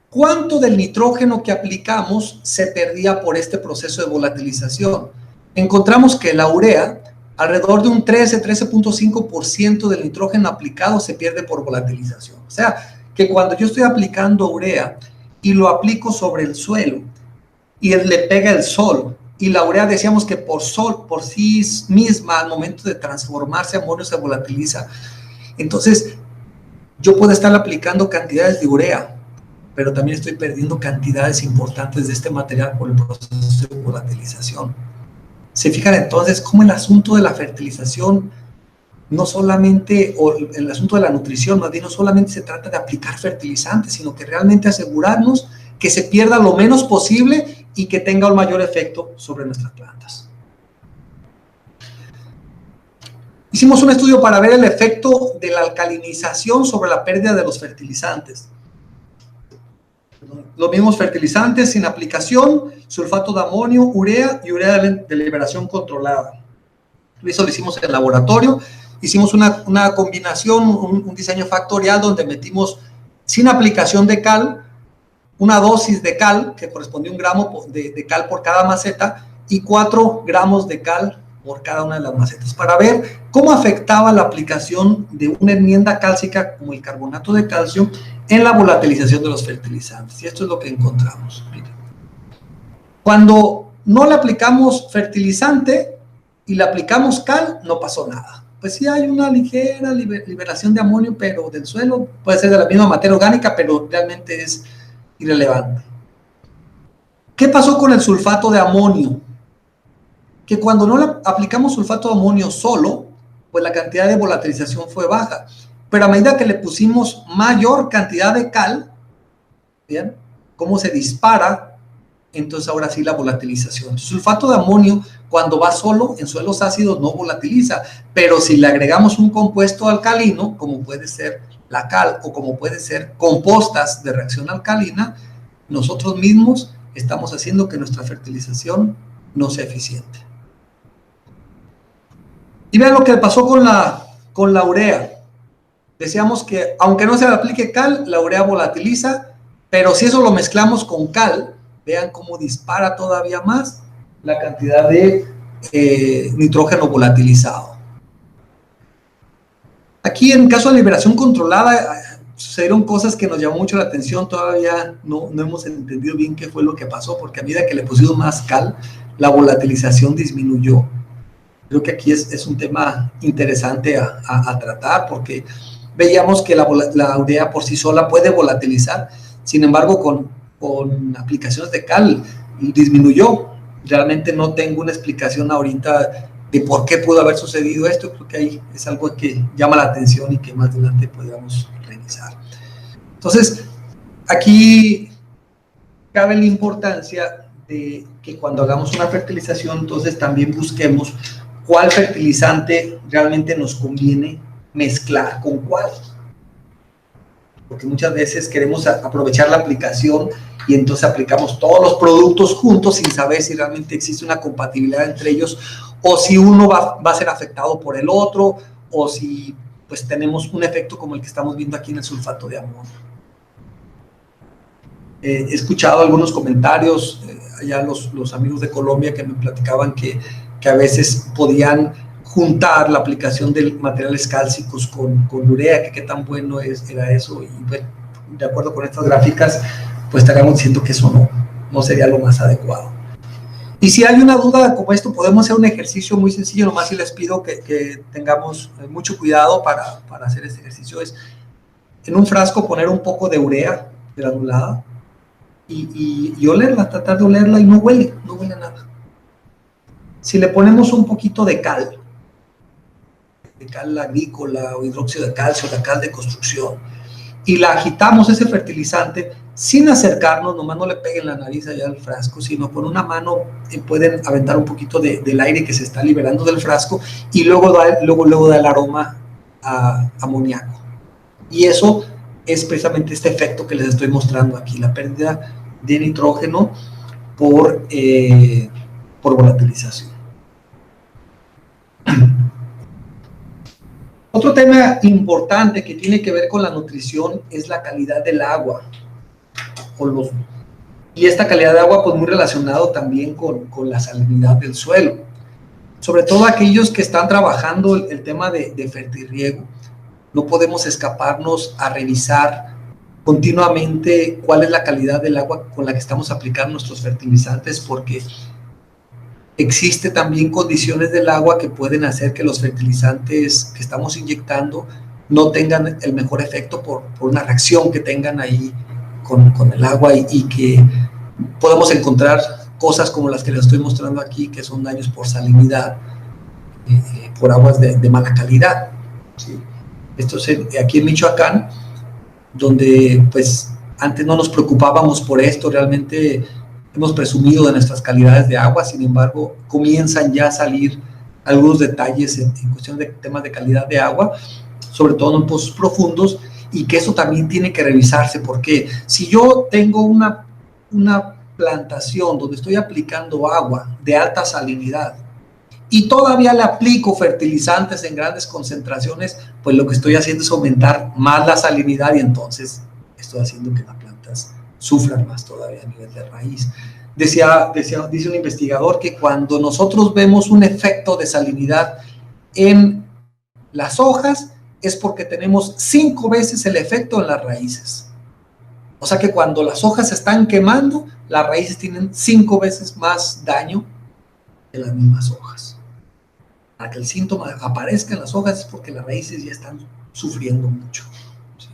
cuánto del nitrógeno que aplicamos se perdía por este proceso de volatilización. Encontramos que la urea, alrededor de un 13.5% del nitrógeno aplicado se pierde por volatilización. O sea, que cuando yo estoy aplicando urea y lo aplico sobre el suelo y le pega el sol, y la urea decíamos que por sí misma, al momento de transformarse a amonio, se volatiliza. Entonces, yo puedo estar aplicando cantidades de urea, pero también estoy perdiendo cantidades importantes de este material por el proceso de volatilización. Se fijan entonces cómo el asunto de la fertilización, no solamente, o el asunto de la nutrición, más bien no solamente se trata de aplicar fertilizantes, sino que realmente asegurarnos que se pierda lo menos posible y que tenga un mayor efecto sobre nuestras plantas. Hicimos un estudio para ver el efecto de la alcalinización sobre la pérdida de los fertilizantes. Los mismos fertilizantes sin aplicación, sulfato de amonio, urea y urea de liberación controlada. Eso lo hicimos en el laboratorio. Hicimos una combinación, un diseño factorial donde metimos sin aplicación de cal, una dosis de cal que correspondía a 1 gramo de cal por cada maceta y 4 gramos de cal por cada una de las macetas, para ver cómo afectaba la aplicación de una enmienda cálcica como el carbonato de calcio en la volatilización de los fertilizantes. Y esto es lo que encontramos. Miren. Cuando no le aplicamos fertilizante y le aplicamos cal, no pasó nada. Pues sí hay una ligera liberación de amonio, pero del suelo, puede ser de la misma materia orgánica, pero realmente es irrelevante. ¿Qué pasó con el sulfato de amonio? Que cuando no le aplicamos sulfato de amonio solo, pues la cantidad de volatilización fue baja. Pero a medida que le pusimos mayor cantidad de cal, ¿bien? ¿Cómo se dispara? Entonces ahora sí la volatilización. El sulfato de amonio, cuando va solo en suelos ácidos, no volatiliza. Pero si le agregamos un compuesto alcalino, como puede ser la cal o como puede ser compostas de reacción alcalina, nosotros mismos estamos haciendo que nuestra fertilización no sea eficiente. Y vean lo que pasó con la urea. Decíamos que aunque no se le aplique cal, la urea volatiliza, pero si eso lo mezclamos con cal, vean cómo dispara todavía más la cantidad de nitrógeno volatilizado. Aquí en caso de liberación controlada sucedieron cosas que nos llamó mucho la atención. Todavía no hemos entendido bien qué fue lo que pasó, porque a medida que le pusimos más cal, la volatilización disminuyó. Creo que aquí es un tema interesante a tratar, porque veíamos que la urea por sí sola puede volatilizar, sin embargo con aplicaciones de cal disminuyó. Realmente no tengo una explicación ahorita de por qué pudo haber sucedido esto. Creo que ahí es algo que llama la atención y que más adelante podríamos revisar. Entonces, aquí cabe la importancia de que cuando hagamos una fertilización, entonces también busquemos cuál fertilizante realmente nos conviene mezclar con cuál. porque muchas veces queremos aprovechar la aplicación y entonces aplicamos todos los productos juntos sin saber si realmente existe una compatibilidad entre ellos, o si uno va a ser afectado por el otro, o si pues tenemos un efecto como el que estamos viendo aquí en el sulfato de amonio. He escuchado algunos comentarios, allá los amigos de Colombia que me platicaban que a veces podían juntar la aplicación de materiales cálcicos con urea, que qué tan bueno era eso, y bueno, de acuerdo con estas gráficas, pues estaríamos diciendo que eso no sería lo más adecuado. Y si hay una duda como esto, podemos hacer un ejercicio muy sencillo, nomás si les pido que tengamos mucho cuidado para hacer este ejercicio, es en un frasco poner un poco de urea granulada y olerla, tratar de olerla, y no huele a nada. Si le ponemos un poquito de cal agrícola o hidróxido de calcio, la cal de construcción, y la agitamos, ese fertilizante, sin acercarnos, nomás no le peguen la nariz allá al frasco, sino con una mano pueden aventar un poquito del aire que se está liberando del frasco, y luego da el aroma a amoníaco. Y eso es precisamente este efecto que les estoy mostrando aquí, la pérdida de nitrógeno por volatilización. Otro tema importante que tiene que ver con la nutrición es la calidad del agua. Y esta calidad de agua, pues muy relacionado también con la salinidad del suelo. Sobre todo aquellos que están trabajando el tema de fertirriego, no podemos escaparnos a revisar continuamente cuál es la calidad del agua con la que estamos aplicando nuestros fertilizantes, porque existe también condiciones del agua que pueden hacer que los fertilizantes que estamos inyectando no tengan el mejor efecto por una reacción que tengan ahí con el agua, y que podemos encontrar cosas como las que les estoy mostrando aquí, que son daños por salinidad, por aguas de mala calidad, ¿sí? Esto es aquí en Michoacán, donde pues antes no nos preocupábamos por esto, realmente hemos presumido de nuestras calidades de agua. Sin embargo, comienzan ya a salir algunos detalles en cuestión de temas de calidad de agua, sobre todo en pozos profundos, y que eso también tiene que revisarse, porque si yo tengo una plantación donde estoy aplicando agua de alta salinidad y todavía le aplico fertilizantes en grandes concentraciones, pues lo que estoy haciendo es aumentar más la salinidad, y entonces estoy haciendo que las plantas sufran más todavía a nivel de raíz. Dice un investigador que cuando nosotros vemos un efecto de salinidad en las hojas, es porque tenemos 5 veces el efecto en las raíces. O sea que cuando las hojas se están quemando, las raíces tienen 5 veces más daño que las mismas hojas. Para que el síntoma aparezca en las hojas es porque las raíces ya están sufriendo mucho, ¿sí?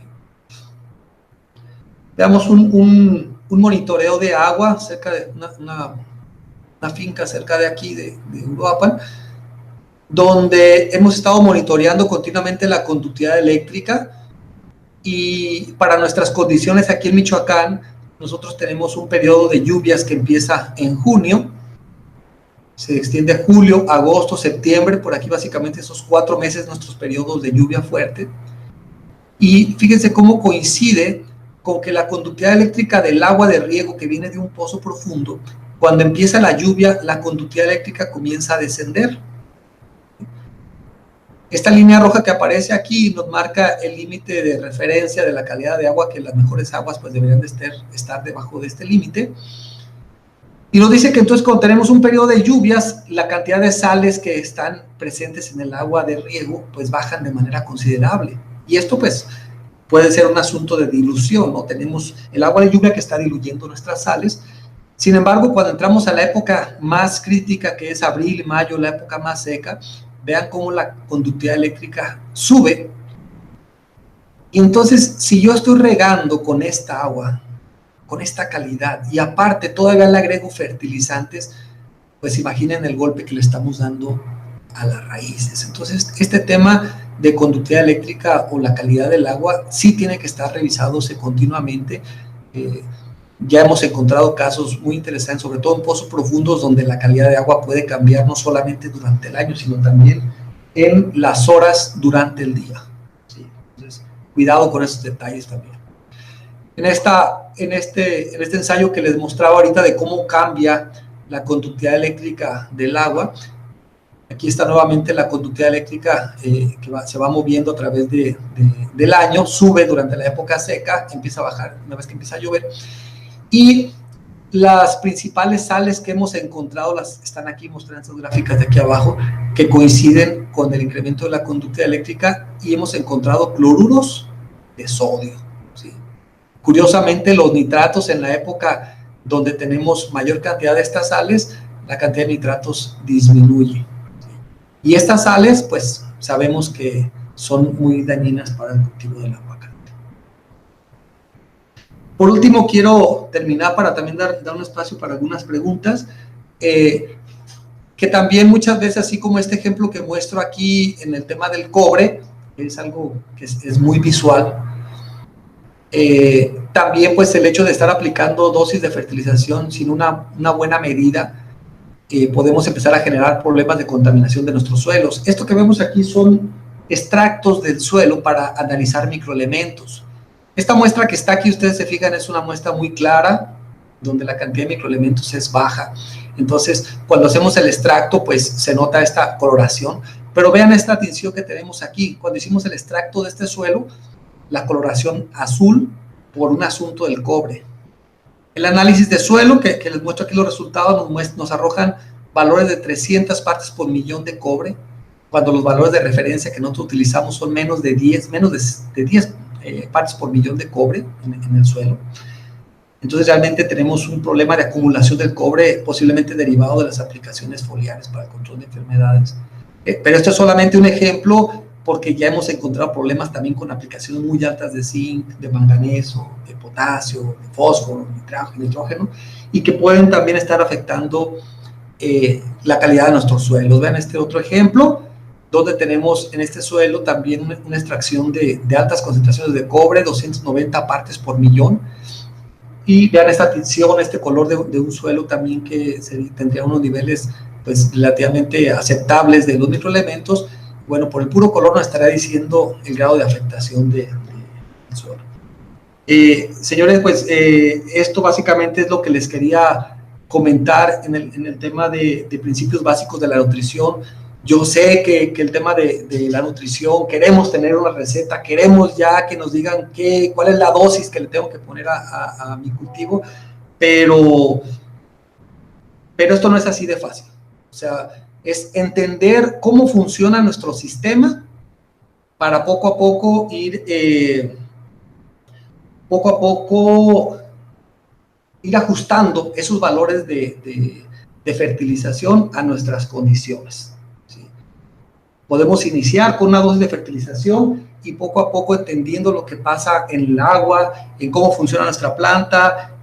Veamos un monitoreo de agua cerca de una finca cerca de aquí, de Uruapan, donde hemos estado monitoreando continuamente la conductividad eléctrica, y para nuestras condiciones aquí en Michoacán, nosotros tenemos un periodo de lluvias que empieza en junio, se extiende a julio, agosto, septiembre, por aquí básicamente esos 4 meses nuestros periodos de lluvia fuerte. Y fíjense cómo coincide con que la conductividad eléctrica del agua de riego que viene de un pozo profundo, cuando empieza la lluvia, la conductividad eléctrica comienza a descender. Esta línea roja que aparece aquí nos marca el límite de referencia de la calidad de agua, que las mejores aguas pues deberían de estar debajo de este límite. Y nos dice que entonces cuando tenemos un periodo de lluvias, la cantidad de sales que están presentes en el agua de riego pues bajan de manera considerable. Y esto pues puede ser un asunto de dilución, ¿no? Tenemos el agua de lluvia que está diluyendo nuestras sales. Sin embargo, cuando entramos a la época más crítica, que es abril y mayo, la época más seca, vean cómo la conductividad eléctrica sube. Y entonces, si yo estoy regando con esta agua, con esta calidad, y aparte todavía le agrego fertilizantes, pues imaginen el golpe que le estamos dando a las raíces. Entonces, este tema de conductividad eléctrica o la calidad del agua sí tiene que estar revisándose continuamente. Ya hemos encontrado casos muy interesantes, sobre todo en pozos profundos, donde la calidad de agua puede cambiar no solamente durante el año, sino también en las horas durante el día, ¿sí? Entonces, cuidado con esos detalles también. En este ensayo que les mostraba ahorita de cómo cambia la conductividad eléctrica del agua, aquí está nuevamente la conductividad eléctrica se va moviendo a través del año, sube durante la época seca, empieza a bajar una vez que empieza a llover, y las principales sales que hemos encontrado están aquí mostradas en estas gráficas de aquí abajo, que coinciden con el incremento de la conductividad eléctrica, y hemos encontrado cloruros de sodio, ¿sí? Curiosamente, los nitratos en la época donde tenemos mayor cantidad de estas sales, la cantidad de nitratos disminuye. Y estas sales, pues, sabemos que son muy dañinas para el cultivo del aguacate. Por último, quiero terminar para también dar un espacio para algunas preguntas, que también muchas veces, así como este ejemplo que muestro aquí en el tema del cobre, es algo que es muy visual. También, pues, el hecho de estar aplicando dosis de fertilización sin una buena medida, podemos empezar a generar problemas de contaminación de nuestros suelos. Esto que vemos aquí son extractos del suelo para analizar microelementos. Esta muestra que está aquí, ustedes se fijan, es una muestra muy clara, donde la cantidad de microelementos es baja. Entonces, cuando hacemos el extracto, pues se nota esta coloración. Pero vean esta distinción que tenemos aquí. Cuando hicimos el extracto de este suelo, la coloración azul por un asunto del cobre. El análisis de suelo, que les muestro aquí los resultados, nos arrojan valores de 300 partes por millón de cobre, cuando los valores de referencia que nosotros utilizamos son menos de 10 partes por millón de cobre en el suelo. Entonces realmente tenemos un problema de acumulación del cobre, posiblemente derivado de las aplicaciones foliares para el control de enfermedades. Pero esto es solamente un ejemplo, porque ya hemos encontrado problemas también con aplicaciones muy altas de zinc, de manganeso, de potasio, de fósforo, nitrógeno, y que pueden también estar afectando la calidad de nuestros suelos. Vean este otro ejemplo, donde tenemos en este suelo también una extracción de altas concentraciones de cobre, 290 partes por millón, y vean esta tinción, este color de un suelo también que tendría unos niveles, pues, relativamente aceptables de los microelementos. Bueno, por el puro color nos estará diciendo el grado de afectación del suelo. Señores, pues esto básicamente es lo que les quería comentar en el tema de principios básicos de la nutrición. Yo sé que el tema de la nutrición, queremos tener una receta, queremos ya que nos digan cuál es la dosis que le tengo que poner a mi cultivo, pero esto no es así de fácil. O sea, es entender cómo funciona nuestro sistema para poco a poco ir ajustando esos valores de fertilización a nuestras condiciones, ¿sí? Podemos iniciar con una dosis de fertilización y poco a poco entendiendo lo que pasa en el agua, en cómo funciona nuestra planta.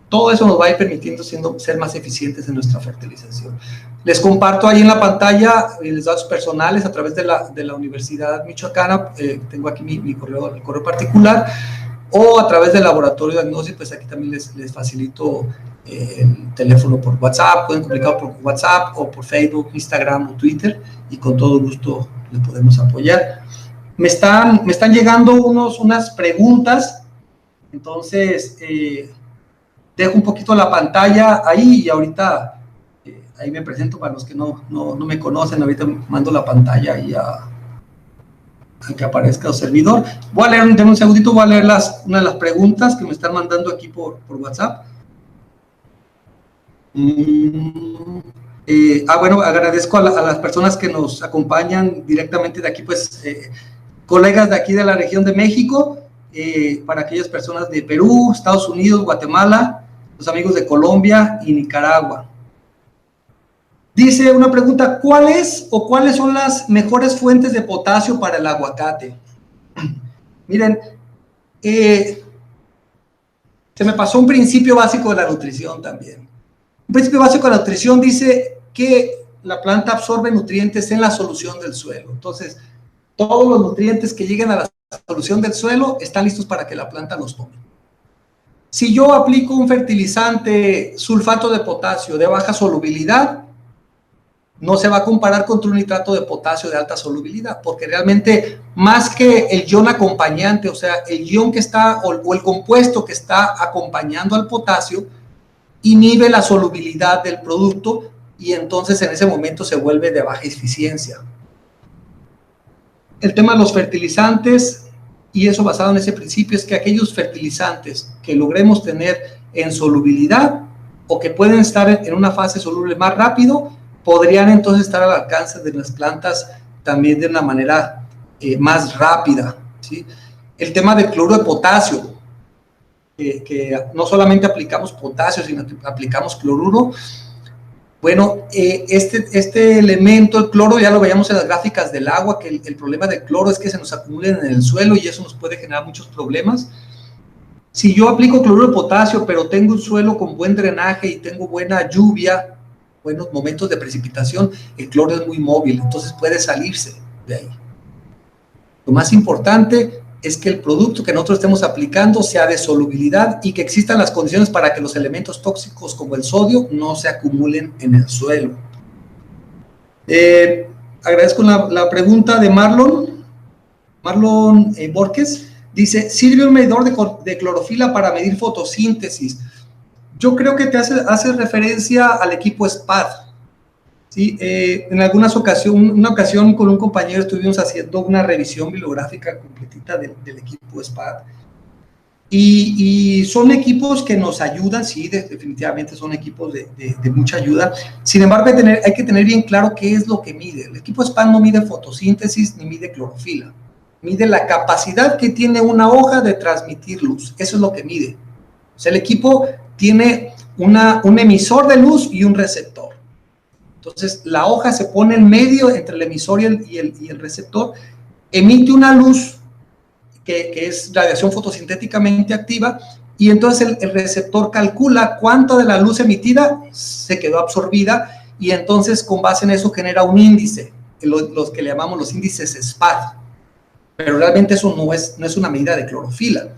Todo eso nos va a ir permitiendo ser más eficientes en nuestra fertilización. Les comparto ahí en la pantalla los datos personales a través de la Universidad Michoacana. Tengo aquí mi correo particular, o a través del laboratorio de diagnóstico, pues aquí también les facilito el teléfono por WhatsApp. Pueden comunicar por WhatsApp o por Facebook, Instagram o Twitter, y con todo gusto les podemos apoyar. Me están llegando unas preguntas, entonces dejo un poquito la pantalla ahí y ahorita ahí me presento para los que no me conocen. Ahorita mando la pantalla ahí a que aparezca el servidor. Voy a leer, denme un segundito, voy a leer una de las preguntas que me están mandando aquí por WhatsApp. Bueno, agradezco a las personas que nos acompañan directamente de aquí, pues colegas de aquí de la región de México, para aquellas personas de Perú, Estados Unidos, Guatemala, los amigos de Colombia y Nicaragua. Dice una pregunta: ¿cuáles son las mejores fuentes de potasio para el aguacate? Miren, se me pasó un principio básico de la nutrición también. Un principio básico de la nutrición dice que la planta absorbe nutrientes en la solución del suelo. Entonces, todos los nutrientes que lleguen a la solución del suelo están listos para que la planta los tome. Si yo aplico un fertilizante sulfato de potasio de baja solubilidad, no se va a comparar contra un nitrato de potasio de alta solubilidad, porque realmente más que el ion acompañante, o sea, el ion que está o el compuesto que está acompañando al potasio, inhibe la solubilidad del producto y entonces en ese momento se vuelve de baja eficiencia. El tema de los fertilizantes, y eso basado en ese principio, es que aquellos fertilizantes que logremos tener en solubilidad o que pueden estar en una fase soluble más rápido, podrían entonces estar al alcance de las plantas también de una manera más rápida, ¿sí? El tema del cloruro de potasio, que no solamente aplicamos potasio, sino que aplicamos cloruro. Bueno, este elemento, el cloro, ya lo veíamos en las gráficas del agua, que el problema del cloro es que se nos acumula en el suelo y eso nos puede generar muchos problemas. Si yo aplico cloruro de potasio, pero tengo un suelo con buen drenaje y tengo buena lluvia, buenos momentos de precipitación, el cloro es muy móvil, entonces puede salirse de ahí. Lo más importante es que el producto que nosotros estemos aplicando sea de solubilidad y que existan las condiciones para que los elementos tóxicos como el sodio no se acumulen en el suelo. Agradezco la pregunta de Marlon Borges. Dice, ¿sirve un medidor de clorofila para medir fotosíntesis? Yo creo que te hace referencia al equipo SPAD. ¿Sí? En una ocasión con un compañero estuvimos haciendo una revisión bibliográfica completita del equipo SPAD y son equipos que nos ayudan, sí, definitivamente son equipos de mucha ayuda. Sin embargo, hay que tener bien claro qué es lo que mide. El equipo SPAD no mide fotosíntesis ni mide clorofila, mide la capacidad que tiene una hoja de transmitir luz, eso es lo que mide. O sea, el equipo tiene un emisor de luz y un receptor. Entonces, la hoja se pone en medio entre el emisor y el receptor, emite una luz que es radiación fotosintéticamente activa, y entonces el receptor calcula cuánta de la luz emitida se quedó absorbida, y entonces con base en eso genera un índice, los que le llamamos los índices SPAD, pero realmente eso no es una medida de clorofila.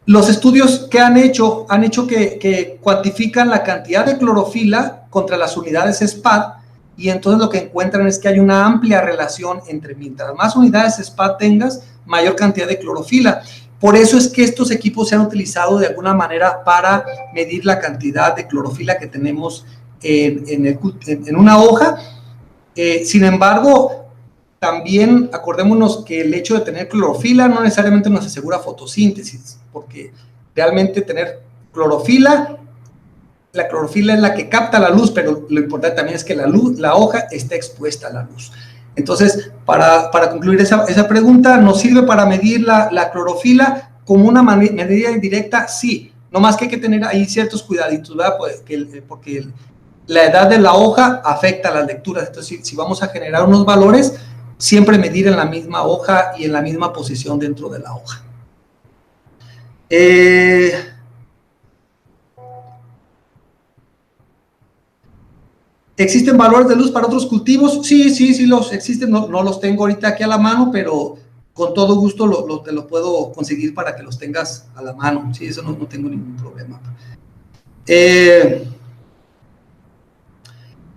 Los estudios que han hecho que cuantifican la cantidad de clorofila contra las unidades SPAD, y entonces lo que encuentran es que hay una amplia relación entre mientras más unidades SPAD tengas, mayor cantidad de clorofila. Por eso es que estos equipos se han utilizado de alguna manera para medir la cantidad de clorofila que tenemos en una hoja. Sin embargo, también acordémonos que el hecho de tener clorofila no necesariamente nos asegura fotosíntesis, porque realmente tener clorofila, la clorofila es la que capta la luz, pero lo importante también es que la hoja esté expuesta a la luz. Entonces, para concluir esa pregunta, ¿nos sirve para medir la clorofila como una medida indirecta? Sí, nomás que hay que tener ahí ciertos cuidaditos, ¿verdad? Porque la edad de la hoja afecta a las lecturas. Entonces, si vamos a generar unos valores, siempre medir en la misma hoja y en la misma posición dentro de la hoja. ¿Existen valores de luz para otros cultivos? Sí, los existen. No los tengo ahorita aquí a la mano, pero con todo gusto te lo puedo conseguir para que los tengas a la mano. Sí, eso no tengo ningún problema.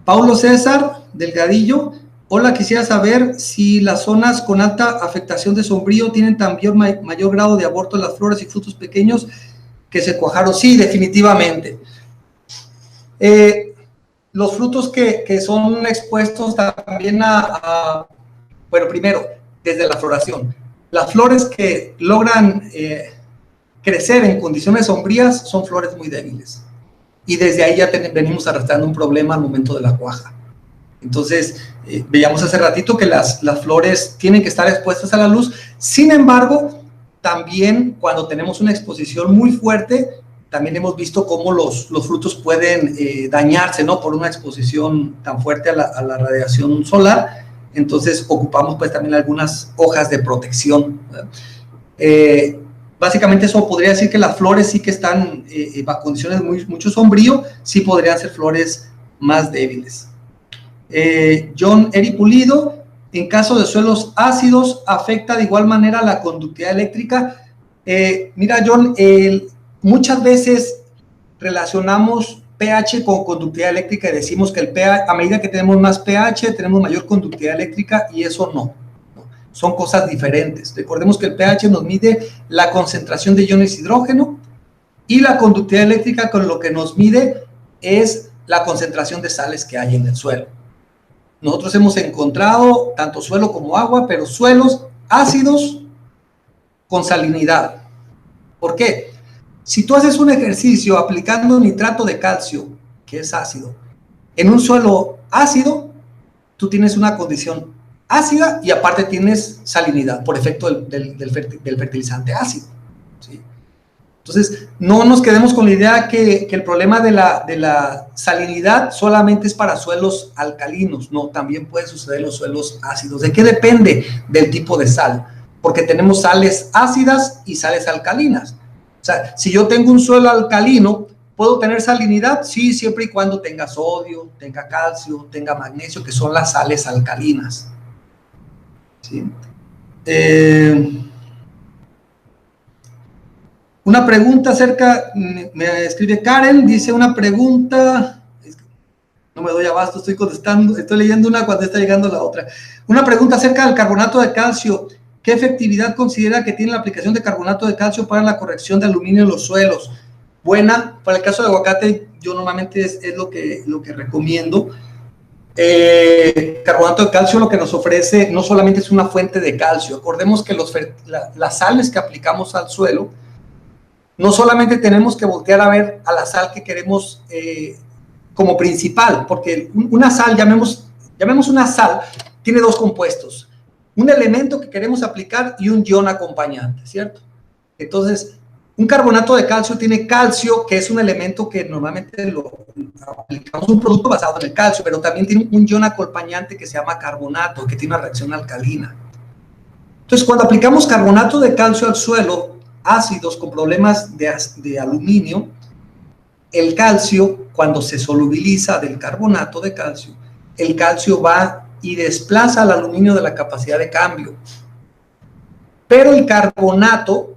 Paulo César Delgadillo. Hola, quisiera saber si las zonas con alta afectación de sombrío tienen también mayor grado de aborto de las flores y frutos pequeños que se cuajaron. Sí, definitivamente. Los frutos que son expuestos también bueno, primero, desde la floración. Las flores que logran crecer en condiciones sombrías son flores muy débiles. Y desde ahí ya venimos arrastrando un problema al momento de la cuaja. Entonces, veíamos hace ratito que las flores tienen que estar expuestas a la luz. Sin embargo, también cuando tenemos una exposición muy fuerte, también hemos visto cómo los frutos pueden dañarse, ¿no? Por una exposición tan fuerte a la radiación solar. Entonces, ocupamos pues también algunas hojas de protección. Básicamente eso podría decir que las flores sí que están bajo condiciones mucho sombrío, sí podrían ser flores más débiles. John Eri Pulido, en caso de suelos ácidos, ¿afecta de igual manera la conductividad eléctrica? Mira, John, muchas veces relacionamos pH con conductividad eléctrica y decimos que el pH, a medida que tenemos más pH, tenemos mayor conductividad eléctrica, y eso no. Son cosas diferentes. Recordemos que el pH nos mide la concentración de iones hidrógeno, y la conductividad eléctrica con lo que nos mide es la concentración de sales que hay en el suelo. Nosotros hemos encontrado tanto suelo como agua, pero suelos ácidos con salinidad. ¿Por qué? Si tú haces un ejercicio aplicando nitrato de calcio, que es ácido, en un suelo ácido, tú tienes una condición ácida y aparte tienes salinidad por efecto del fertilizante ácido, ¿sí? Entonces, no nos quedemos con la idea que el problema de la salinidad solamente es para suelos alcalinos. No, también puede suceder en los suelos ácidos. ¿De qué depende? Del tipo de sal, porque tenemos sales ácidas y sales alcalinas. O sea, si yo tengo un suelo alcalino, ¿puedo tener salinidad? Sí, siempre y cuando tenga sodio, tenga calcio, tenga magnesio, que son las sales alcalinas, ¿sí? Una pregunta acerca, me escribe Karen, dice una pregunta, no me doy abasto, estoy contestando, estoy leyendo una cuando está llegando la otra. Una pregunta acerca del carbonato de calcio. ¿Qué efectividad considera que tiene la aplicación de carbonato de calcio para la corrección de aluminio en los suelos? Buena, para el caso de aguacate, yo normalmente es lo que recomiendo. Carbonato de calcio lo que nos ofrece no solamente es una fuente de calcio. Acordemos que las sales que aplicamos al suelo, no solamente tenemos que voltear a ver a la sal que queremos como principal, porque una sal, llamemos una sal, tiene dos compuestos. Un elemento que queremos aplicar y un ion acompañante, ¿cierto? Entonces, un carbonato de calcio tiene calcio, que es un elemento que normalmente lo aplicamos un producto basado en el calcio, pero también tiene un ion acompañante que se llama carbonato, que tiene una reacción alcalina. Entonces, cuando aplicamos carbonato de calcio al suelo, ácidos con problemas de aluminio, el calcio, cuando se solubiliza del carbonato de calcio, el calcio va y desplaza al aluminio de la capacidad de cambio. Pero el carbonato,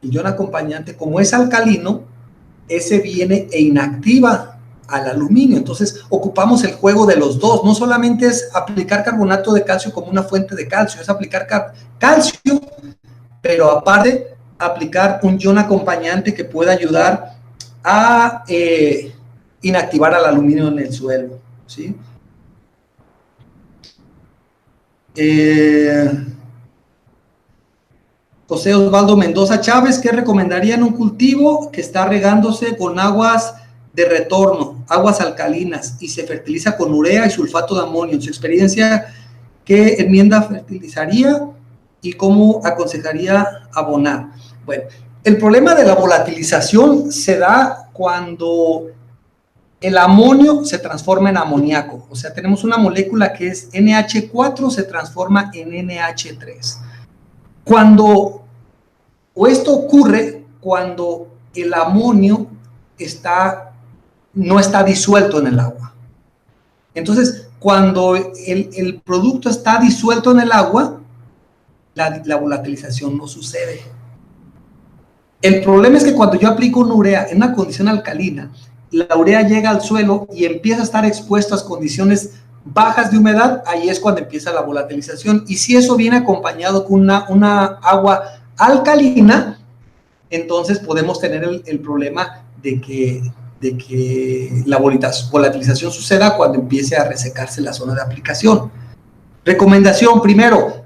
el ion acompañante, como es alcalino, ese viene e inactiva al aluminio. Entonces ocupamos el juego de los dos. No solamente es aplicar carbonato de calcio como una fuente de calcio, es aplicar calcio, pero aparte aplicar un ion acompañante que pueda ayudar a inactivar al aluminio en el suelo, ¿sí? José Osvaldo Mendoza Chávez, ¿qué recomendaría en un cultivo que está regándose con aguas de retorno, aguas alcalinas, y se fertiliza con urea y sulfato de amonio? En su experiencia, ¿qué enmienda fertilizaría y cómo aconsejaría abonar? Bueno, el problema de la volatilización se da cuando el amonio se transforma en amoníaco. O sea, tenemos una molécula que es NH4, se transforma en NH3. Esto ocurre cuando el amonio no está disuelto en el agua. Entonces, cuando el producto está disuelto en el agua, la volatilización no sucede. El problema es que cuando yo aplico una urea en una condición alcalina, la urea llega al suelo y empieza a estar expuesto a condiciones bajas de humedad, ahí es cuando empieza la volatilización. Y si eso viene acompañado con una agua alcalina, entonces podemos tener el problema de que la volatilización suceda cuando empiece a resecarse la zona de aplicación. Recomendación, primero,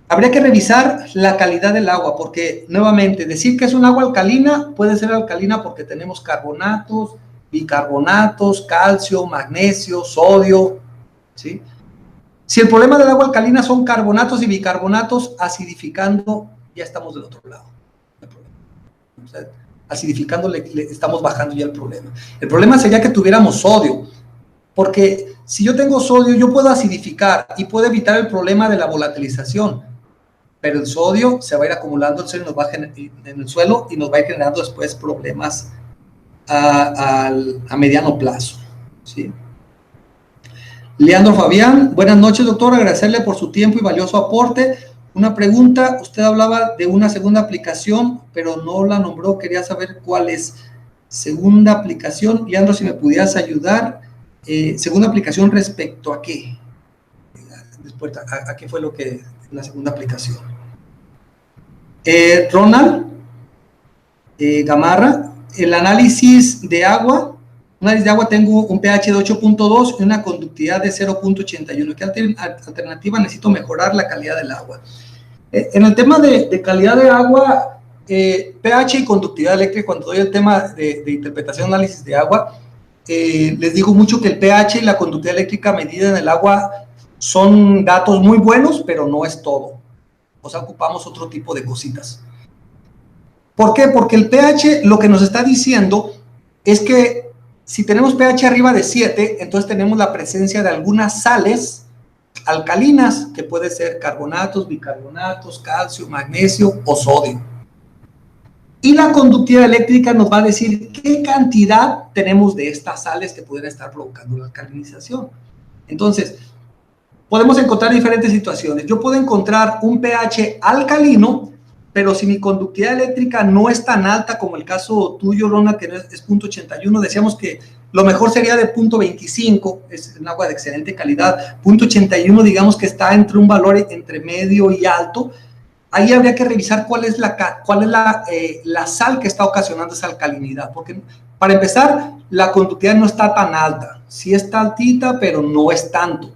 habría que revisar la calidad del agua, porque nuevamente decir que es un agua alcalina, puede ser alcalina porque tenemos carbonatos, bicarbonatos, calcio, magnesio, sodio, ¿sí? Si el problema del agua alcalina son carbonatos y bicarbonatos, acidificando, ya estamos del otro lado. O sea, acidificando le estamos bajando ya el problema. El problema sería que tuviéramos sodio, porque si yo tengo sodio, yo puedo acidificar y puedo evitar el problema de la volatilización, pero el sodio se va a ir acumulando en el suelo y nos va a ir generando después problemas a mediano plazo, ¿sí? Leandro Fabián, buenas noches, doctor, agradecerle por su tiempo y valioso aporte. Una pregunta, usted hablaba de una segunda aplicación, pero no la nombró, quería saber cuál es. Segunda aplicación, Leandro, si me pudieras ayudar, segunda aplicación respecto a qué, después a qué fue lo que la segunda aplicación. Ronald Gamarra, el análisis de agua, tengo un pH de 8.2 y una conductividad de 0.81. ¿Qué alternativa necesito mejorar la calidad del agua? En el tema de calidad de agua, pH y conductividad eléctrica, cuando doy el tema de interpretación y análisis de agua, les digo mucho que el pH y la conductividad eléctrica medida en el agua son datos muy buenos, pero no es todo. O sea, ocupamos otro tipo de cositas. ¿Por qué? Porque el pH lo que nos está diciendo es que si tenemos pH arriba de 7, entonces tenemos la presencia de algunas sales alcalinas, que puede ser carbonatos, bicarbonatos, calcio, magnesio o sodio. Y la conductividad eléctrica nos va a decir qué cantidad tenemos de estas sales que pueden estar provocando la alcalinización. Entonces, podemos encontrar diferentes situaciones. Yo puedo encontrar un pH alcalino, pero si mi conductividad eléctrica no es tan alta como el caso tuyo, Ronald, que es 0.81, decíamos que lo mejor sería de 0.25, es un agua de excelente calidad. 0.81, digamos que está entre un valor entre medio y alto. Ahí habría que revisar cuál es la sal que está ocasionando esa alcalinidad, porque para empezar, la conductividad no está tan alta. Sí está altita, pero no es tanto.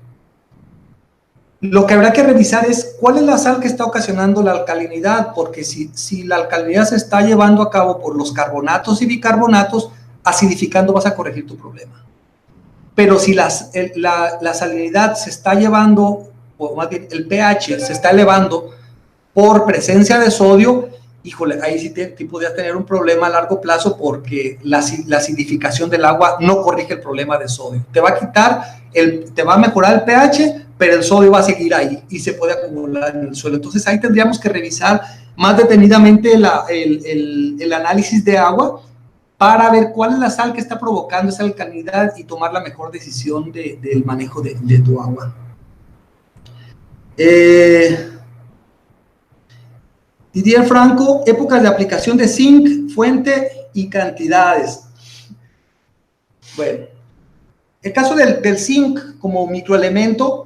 Lo que habrá que revisar es cuál es la sal que está ocasionando la alcalinidad, porque si la alcalinidad se está llevando a cabo por los carbonatos y bicarbonatos, acidificando vas a corregir tu problema. Pero si la salinidad se está llevando, o más bien el pH se está elevando por presencia de sodio, híjole, ahí sí podrías tener un problema a largo plazo, porque la acidificación del agua no corrige el problema de sodio. Te va a mejorar el pH, pero el sodio va a seguir ahí y se puede acumular en el suelo. Entonces ahí tendríamos que revisar más detenidamente el análisis de agua para ver cuál es la sal que está provocando esa alcalinidad y tomar la mejor decisión del manejo de tu agua. Didier Franco, épocas de aplicación de zinc, fuente y cantidades. Bueno, el caso del zinc como microelemento,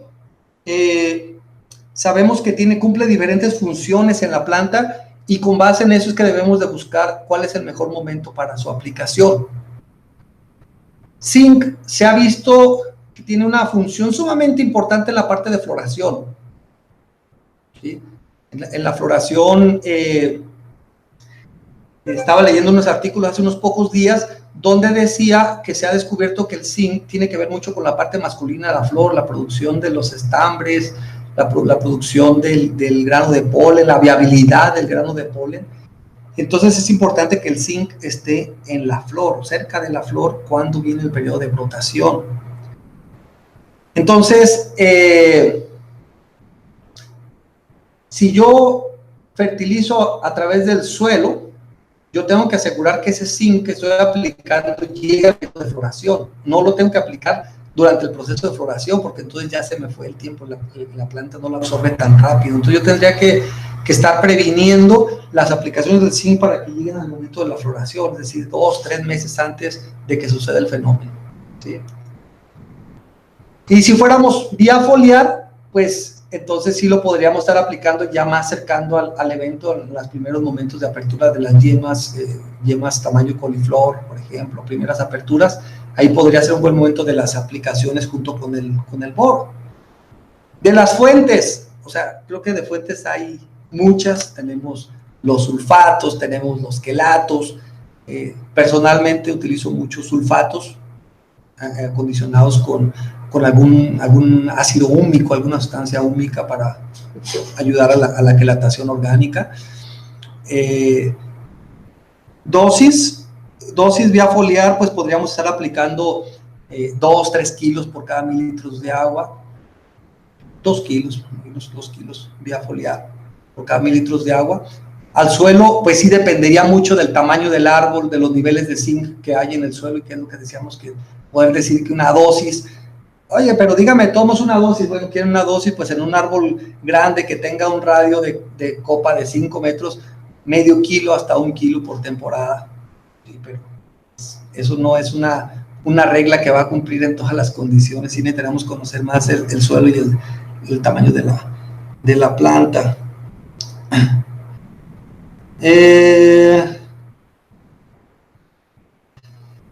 sabemos que cumple diferentes funciones en la planta, y con base en eso es que debemos de buscar cuál es el mejor momento para su aplicación. Zinc se ha visto que tiene una función sumamente importante en la parte de floración, ¿sí? En la floración, estaba leyendo unos artículos hace unos pocos días donde decía que se ha descubierto que el zinc tiene que ver mucho con la parte masculina de la flor, la producción de los estambres, la producción del grano de polen, la viabilidad del grano de polen. Entonces es importante que el zinc esté en la flor, cerca de la flor, cuando viene el periodo de brotación. Entonces, si yo fertilizo a través del suelo, yo tengo que asegurar que ese zinc que estoy aplicando llegue al periodo de floración. No lo tengo que aplicar durante el proceso de floración, porque entonces ya se me fue el tiempo, la planta no lo absorbe tan rápido. Entonces yo tendría que estar previniendo las aplicaciones del zinc para que lleguen al momento de la floración, es decir, 2 o 3 meses antes de que suceda el fenómeno, ¿sí? Y si fuéramos vía foliar, pues entonces sí lo podríamos estar aplicando ya más cercano al evento, en los primeros momentos de apertura de las yemas tamaño coliflor, por ejemplo, primeras aperturas. Ahí podría ser un buen momento de las aplicaciones junto con el boro. De las fuentes, o sea, creo que de fuentes hay muchas. Tenemos los sulfatos, tenemos los quelatos. Personalmente utilizo muchos sulfatos acondicionados con algún ácido húmico, alguna sustancia húmica para ayudar a la quelatación orgánica. Dosis vía foliar, pues podríamos estar aplicando 2-3 kilos por cada mililitros de agua. 2 kilos, menos 2 kilos vía foliar por cada mililitros de agua. Al suelo, pues sí dependería mucho del tamaño del árbol, de los niveles de zinc que hay en el suelo, y que es lo que decíamos, que poder decir que una dosis, oye, pero dígame, tomamos una dosis, bueno, quieren una dosis, pues en un árbol grande que tenga un radio de copa de 5 metros, medio kilo hasta 1 kilo por temporada, sí, pero eso no es una regla que va a cumplir en todas las condiciones. Sí necesitamos conocer más el suelo y el tamaño de la planta.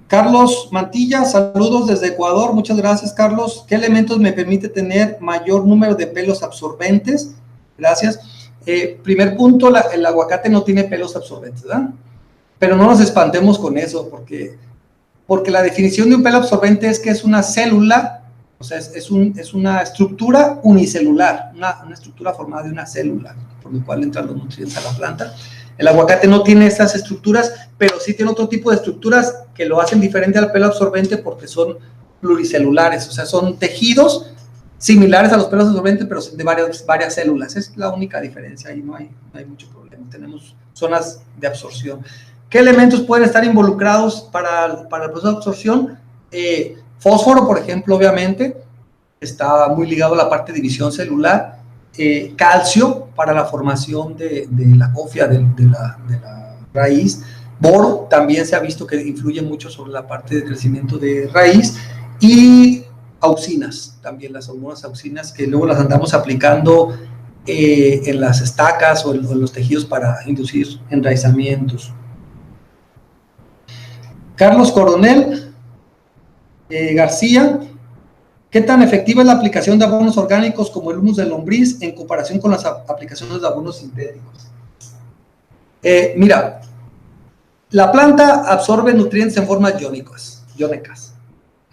Carlos Mantilla, saludos desde Ecuador, muchas gracias, Carlos. ¿Qué elementos me permite tener mayor número de pelos absorbentes? Gracias. Primer punto, el aguacate no tiene pelos absorbentes, ¿verdad? Pero no nos espantemos con eso, porque la definición de un pelo absorbente es que es una célula, o sea, es una estructura unicelular, una estructura formada de una célula, por lo cual entran los nutrientes a la planta. El aguacate no tiene estas estructuras, pero sí tiene otro tipo de estructuras que lo hacen diferente al pelo absorbente porque son pluricelulares, o sea, son tejidos similares a los pelos absorbentes, pero son de varias células. Es la única diferencia, ahí no hay mucho problema. Tenemos zonas de absorción. ¿Qué elementos pueden estar involucrados para el proceso de absorción? Fósforo, por ejemplo, obviamente, está muy ligado a la parte de división celular. Calcio para la formación de la cofia de la raíz. Boro también se ha visto que influye mucho sobre la parte de crecimiento de raíz. Y auxinas, también las hormonas auxinas, que luego las andamos aplicando en las estacas o en los tejidos para inducir enraizamientos. Carlos Coronel García, ¿qué tan efectiva es la aplicación de abonos orgánicos como el humus de lombriz en comparación con las aplicaciones de abonos sintéticos? Mira, la planta absorbe nutrientes en formas iónicas.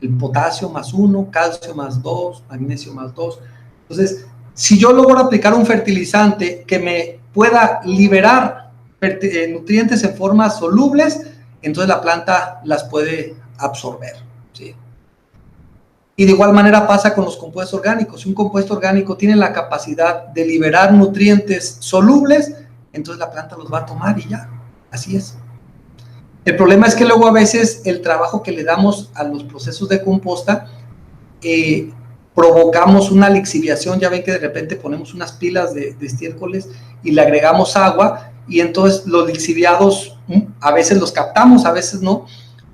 El potasio más 1, calcio más 2, magnesio más 2. Entonces, si yo logro aplicar un fertilizante que me pueda liberar nutrientes en formas solubles, entonces la planta las puede absorber, ¿sí? Y de igual manera pasa con los compuestos orgánicos. Si un compuesto orgánico tiene la capacidad de liberar nutrientes solubles, entonces la planta los va a tomar y ya, así es. El problema es que luego a veces el trabajo que le damos a los procesos de composta, provocamos una lixiviación. Ya ven que de repente ponemos unas pilas de estiércoles y le agregamos agua, y entonces los lixiviados a veces los captamos, a veces no,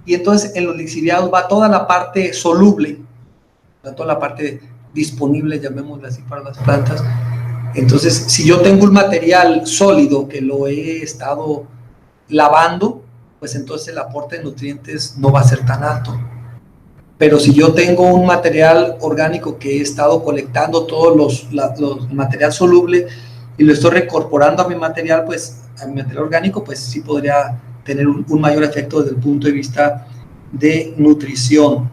y entonces en los lixiviados va toda la parte soluble, toda la parte disponible, llamémosla así, para las plantas. Entonces, si yo tengo un material sólido que lo he estado lavando, pues entonces el aporte de nutrientes no va a ser tan alto. Pero si yo tengo un material orgánico que he estado colectando todos los material soluble y lo estoy reincorporando a mi material, pues a mi material orgánico, pues sí podría tener un mayor efecto desde el punto de vista de nutrición.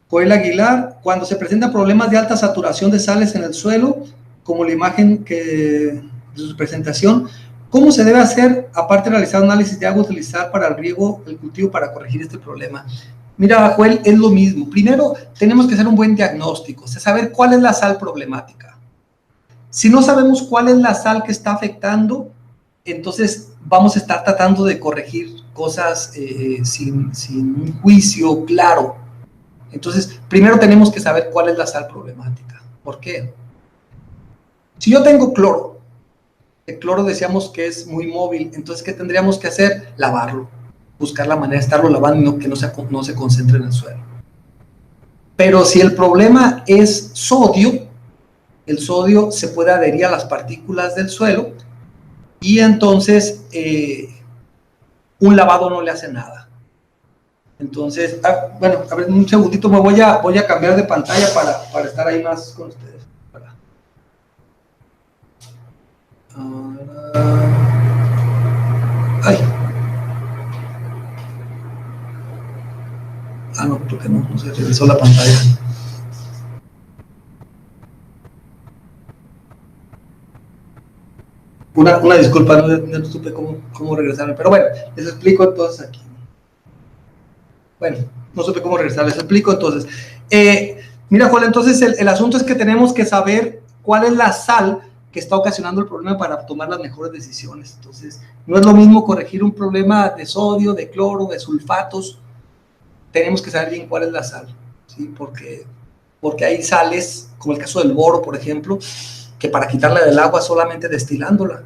Joel Aguilar, cuando se presentan problemas de alta saturación de sales en el suelo, como la imagen de su presentación, ¿cómo se debe hacer, aparte de realizar análisis de agua, utilizar para el riego el cultivo para corregir este problema? Mira, Joel, es lo mismo. Primero, tenemos que hacer un buen diagnóstico, o sea, saber cuál es la sal problemática. Si no sabemos cuál es la sal que está afectando, entonces vamos a estar tratando de corregir cosas sin un juicio claro. Entonces, primero tenemos que saber cuál es la sal problemática. ¿Por qué? Si yo tengo cloro, el cloro decíamos que es muy móvil, entonces, ¿qué tendríamos que hacer? Lavarlo, buscar la manera de estarlo lavando y que no se concentre en el suelo. Pero si el problema es sodio, el sodio se puede adherir a las partículas del suelo y entonces un lavado no le hace nada. Entonces, bueno, a ver, un segundito, me voy a cambiar de pantalla para estar ahí más con ustedes. Ay. No, porque no se regresó la pantalla. Una disculpa, no supe cómo regresarme, pero bueno, les explico entonces aquí. Bueno, no supe cómo regresar, les explico entonces. Mira, Joel, entonces el asunto es que tenemos que saber cuál es la sal que está ocasionando el problema para tomar las mejores decisiones. Entonces, no es lo mismo corregir un problema de sodio, de cloro, de sulfatos. Tenemos que saber bien cuál es la sal, ¿sí? Porque hay sales, como el caso del boro, por ejemplo, que para quitarla del agua solamente destilándola,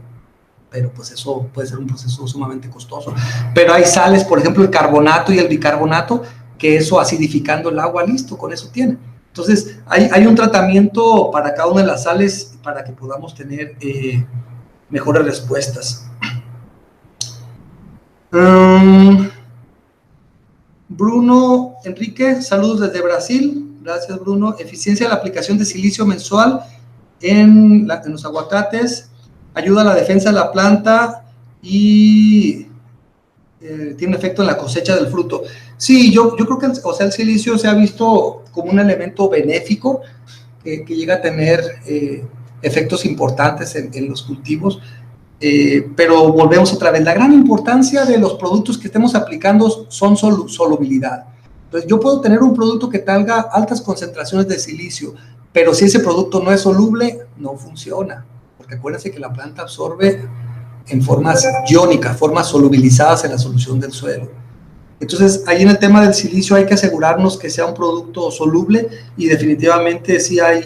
pero pues eso puede ser un proceso sumamente costoso. Pero hay sales, por ejemplo, el carbonato y el bicarbonato, que eso acidificando el agua, listo, con eso tiene. Entonces, hay un tratamiento para cada una de las sales para que podamos tener mejores respuestas. Bruno Enrique, saludos desde Brasil. Gracias, Bruno. Eficiencia de la aplicación de silicio mensual en los aguacates. Ayuda a la defensa de la planta y tiene efecto en la cosecha del fruto. Sí, yo creo que el silicio se ha visto como un elemento benéfico que llega a tener efectos importantes en los cultivos, pero volvemos otra vez. La gran importancia de los productos que estemos aplicando son solubilidad. Entonces, yo puedo tener un producto que tenga altas concentraciones de silicio, pero si ese producto no es soluble, no funciona, porque acuérdense que la planta absorbe en formas iónicas, formas solubilizadas en la solución del suelo. Entonces, ahí en el tema del silicio hay que asegurarnos que sea un producto soluble y definitivamente sí hay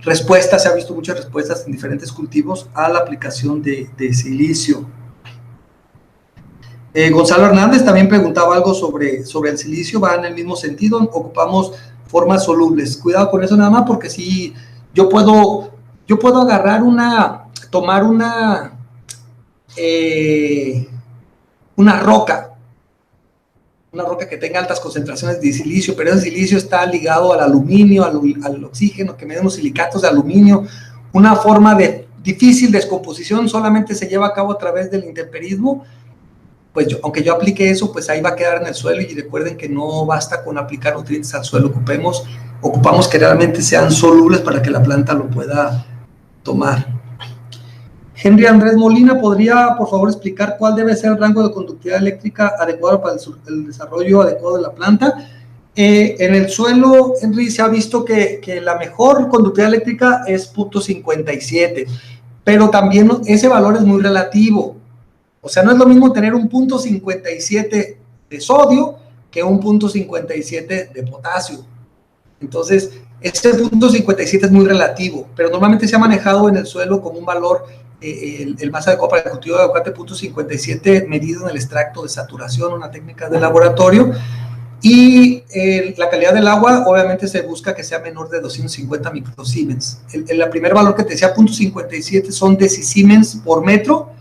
respuestas, se han visto muchas respuestas en diferentes cultivos a la aplicación de silicio. Gonzalo Hernández también preguntaba algo sobre el silicio, va en el mismo sentido, ocupamos formas solubles. Cuidado con eso nada más, porque si yo puedo agarrar tomar una roca que tenga altas concentraciones de silicio, pero ese silicio está ligado al aluminio, al oxígeno, que me den unos silicatos de aluminio, una forma de difícil descomposición, solamente se lleva a cabo a través del intemperismo. Pues aunque yo aplique eso, pues ahí va a quedar en el suelo, y recuerden que no basta con aplicar nutrientes al suelo, ocupamos que realmente sean solubles para que la planta lo pueda tomar. Henry Andrés Molina, ¿podría por favor explicar cuál debe ser el rango de conductividad eléctrica adecuado para el desarrollo adecuado de la planta? En el suelo, Henry, se ha visto que la mejor conductividad eléctrica es 0.57, pero también ese valor es muy relativo. O sea, no es lo mismo tener un 0.57 de sodio que un 0.57 de potasio. Entonces, este 0.57 es muy relativo, pero normalmente se ha manejado en el suelo como un valor, el más adecuado para el cultivo de aguacate, 0.57 medido en el extracto de saturación, una técnica de laboratorio. Y la calidad del agua, obviamente se busca que sea menor de 250 microsiemens. El primer valor que te decía, 0.57, son decisiemens por metro,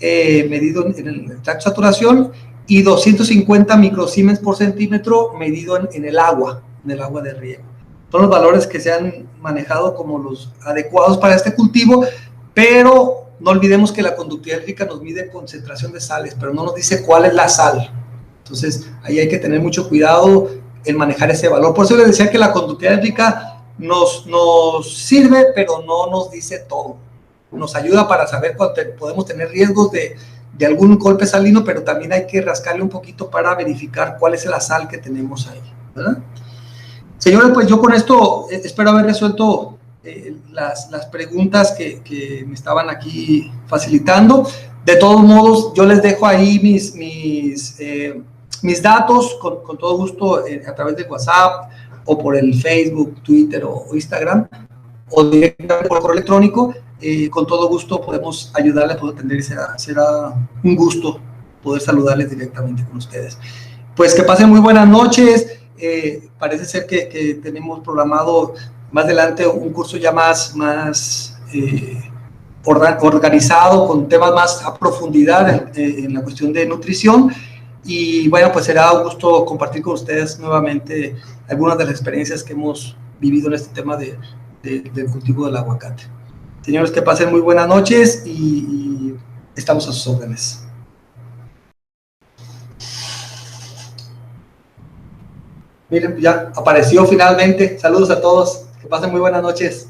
medido en el extracto de saturación, y 250 microsiemens por centímetro medido en el agua de riego. Son los valores que se han manejado como los adecuados para este cultivo, pero no olvidemos que la conductividad eléctrica nos mide concentración de sales, pero no nos dice cuál es la sal. Entonces, ahí hay que tener mucho cuidado en manejar ese valor. Por eso les decía que la conductividad eléctrica nos sirve, pero no nos dice todo. Nos ayuda para saber cuando podemos tener riesgos de algún golpe salino, pero también hay que rascarle un poquito para verificar cuál es la sal que tenemos ahí, ¿verdad? Señores, pues yo con esto espero haber resuelto las preguntas que me estaban aquí facilitando. De todos modos, yo les dejo ahí mis datos con todo gusto a través de WhatsApp o por el Facebook, Twitter o Instagram, o directamente por correo electrónico. Con todo gusto podemos ayudarles, podemos atender, y será un gusto poder saludarles directamente con ustedes. Pues que pasen muy buenas noches. Parece ser que tenemos programado más adelante un curso ya más organizado, con temas más a profundidad en la cuestión de nutrición. Y bueno, pues será un gusto compartir con ustedes nuevamente algunas de las experiencias que hemos vivido en este tema del cultivo del aguacate. Señores, que pasen muy buenas noches y estamos a sus órdenes. Miren, ya apareció finalmente. Saludos a todos. Que pasen muy buenas noches.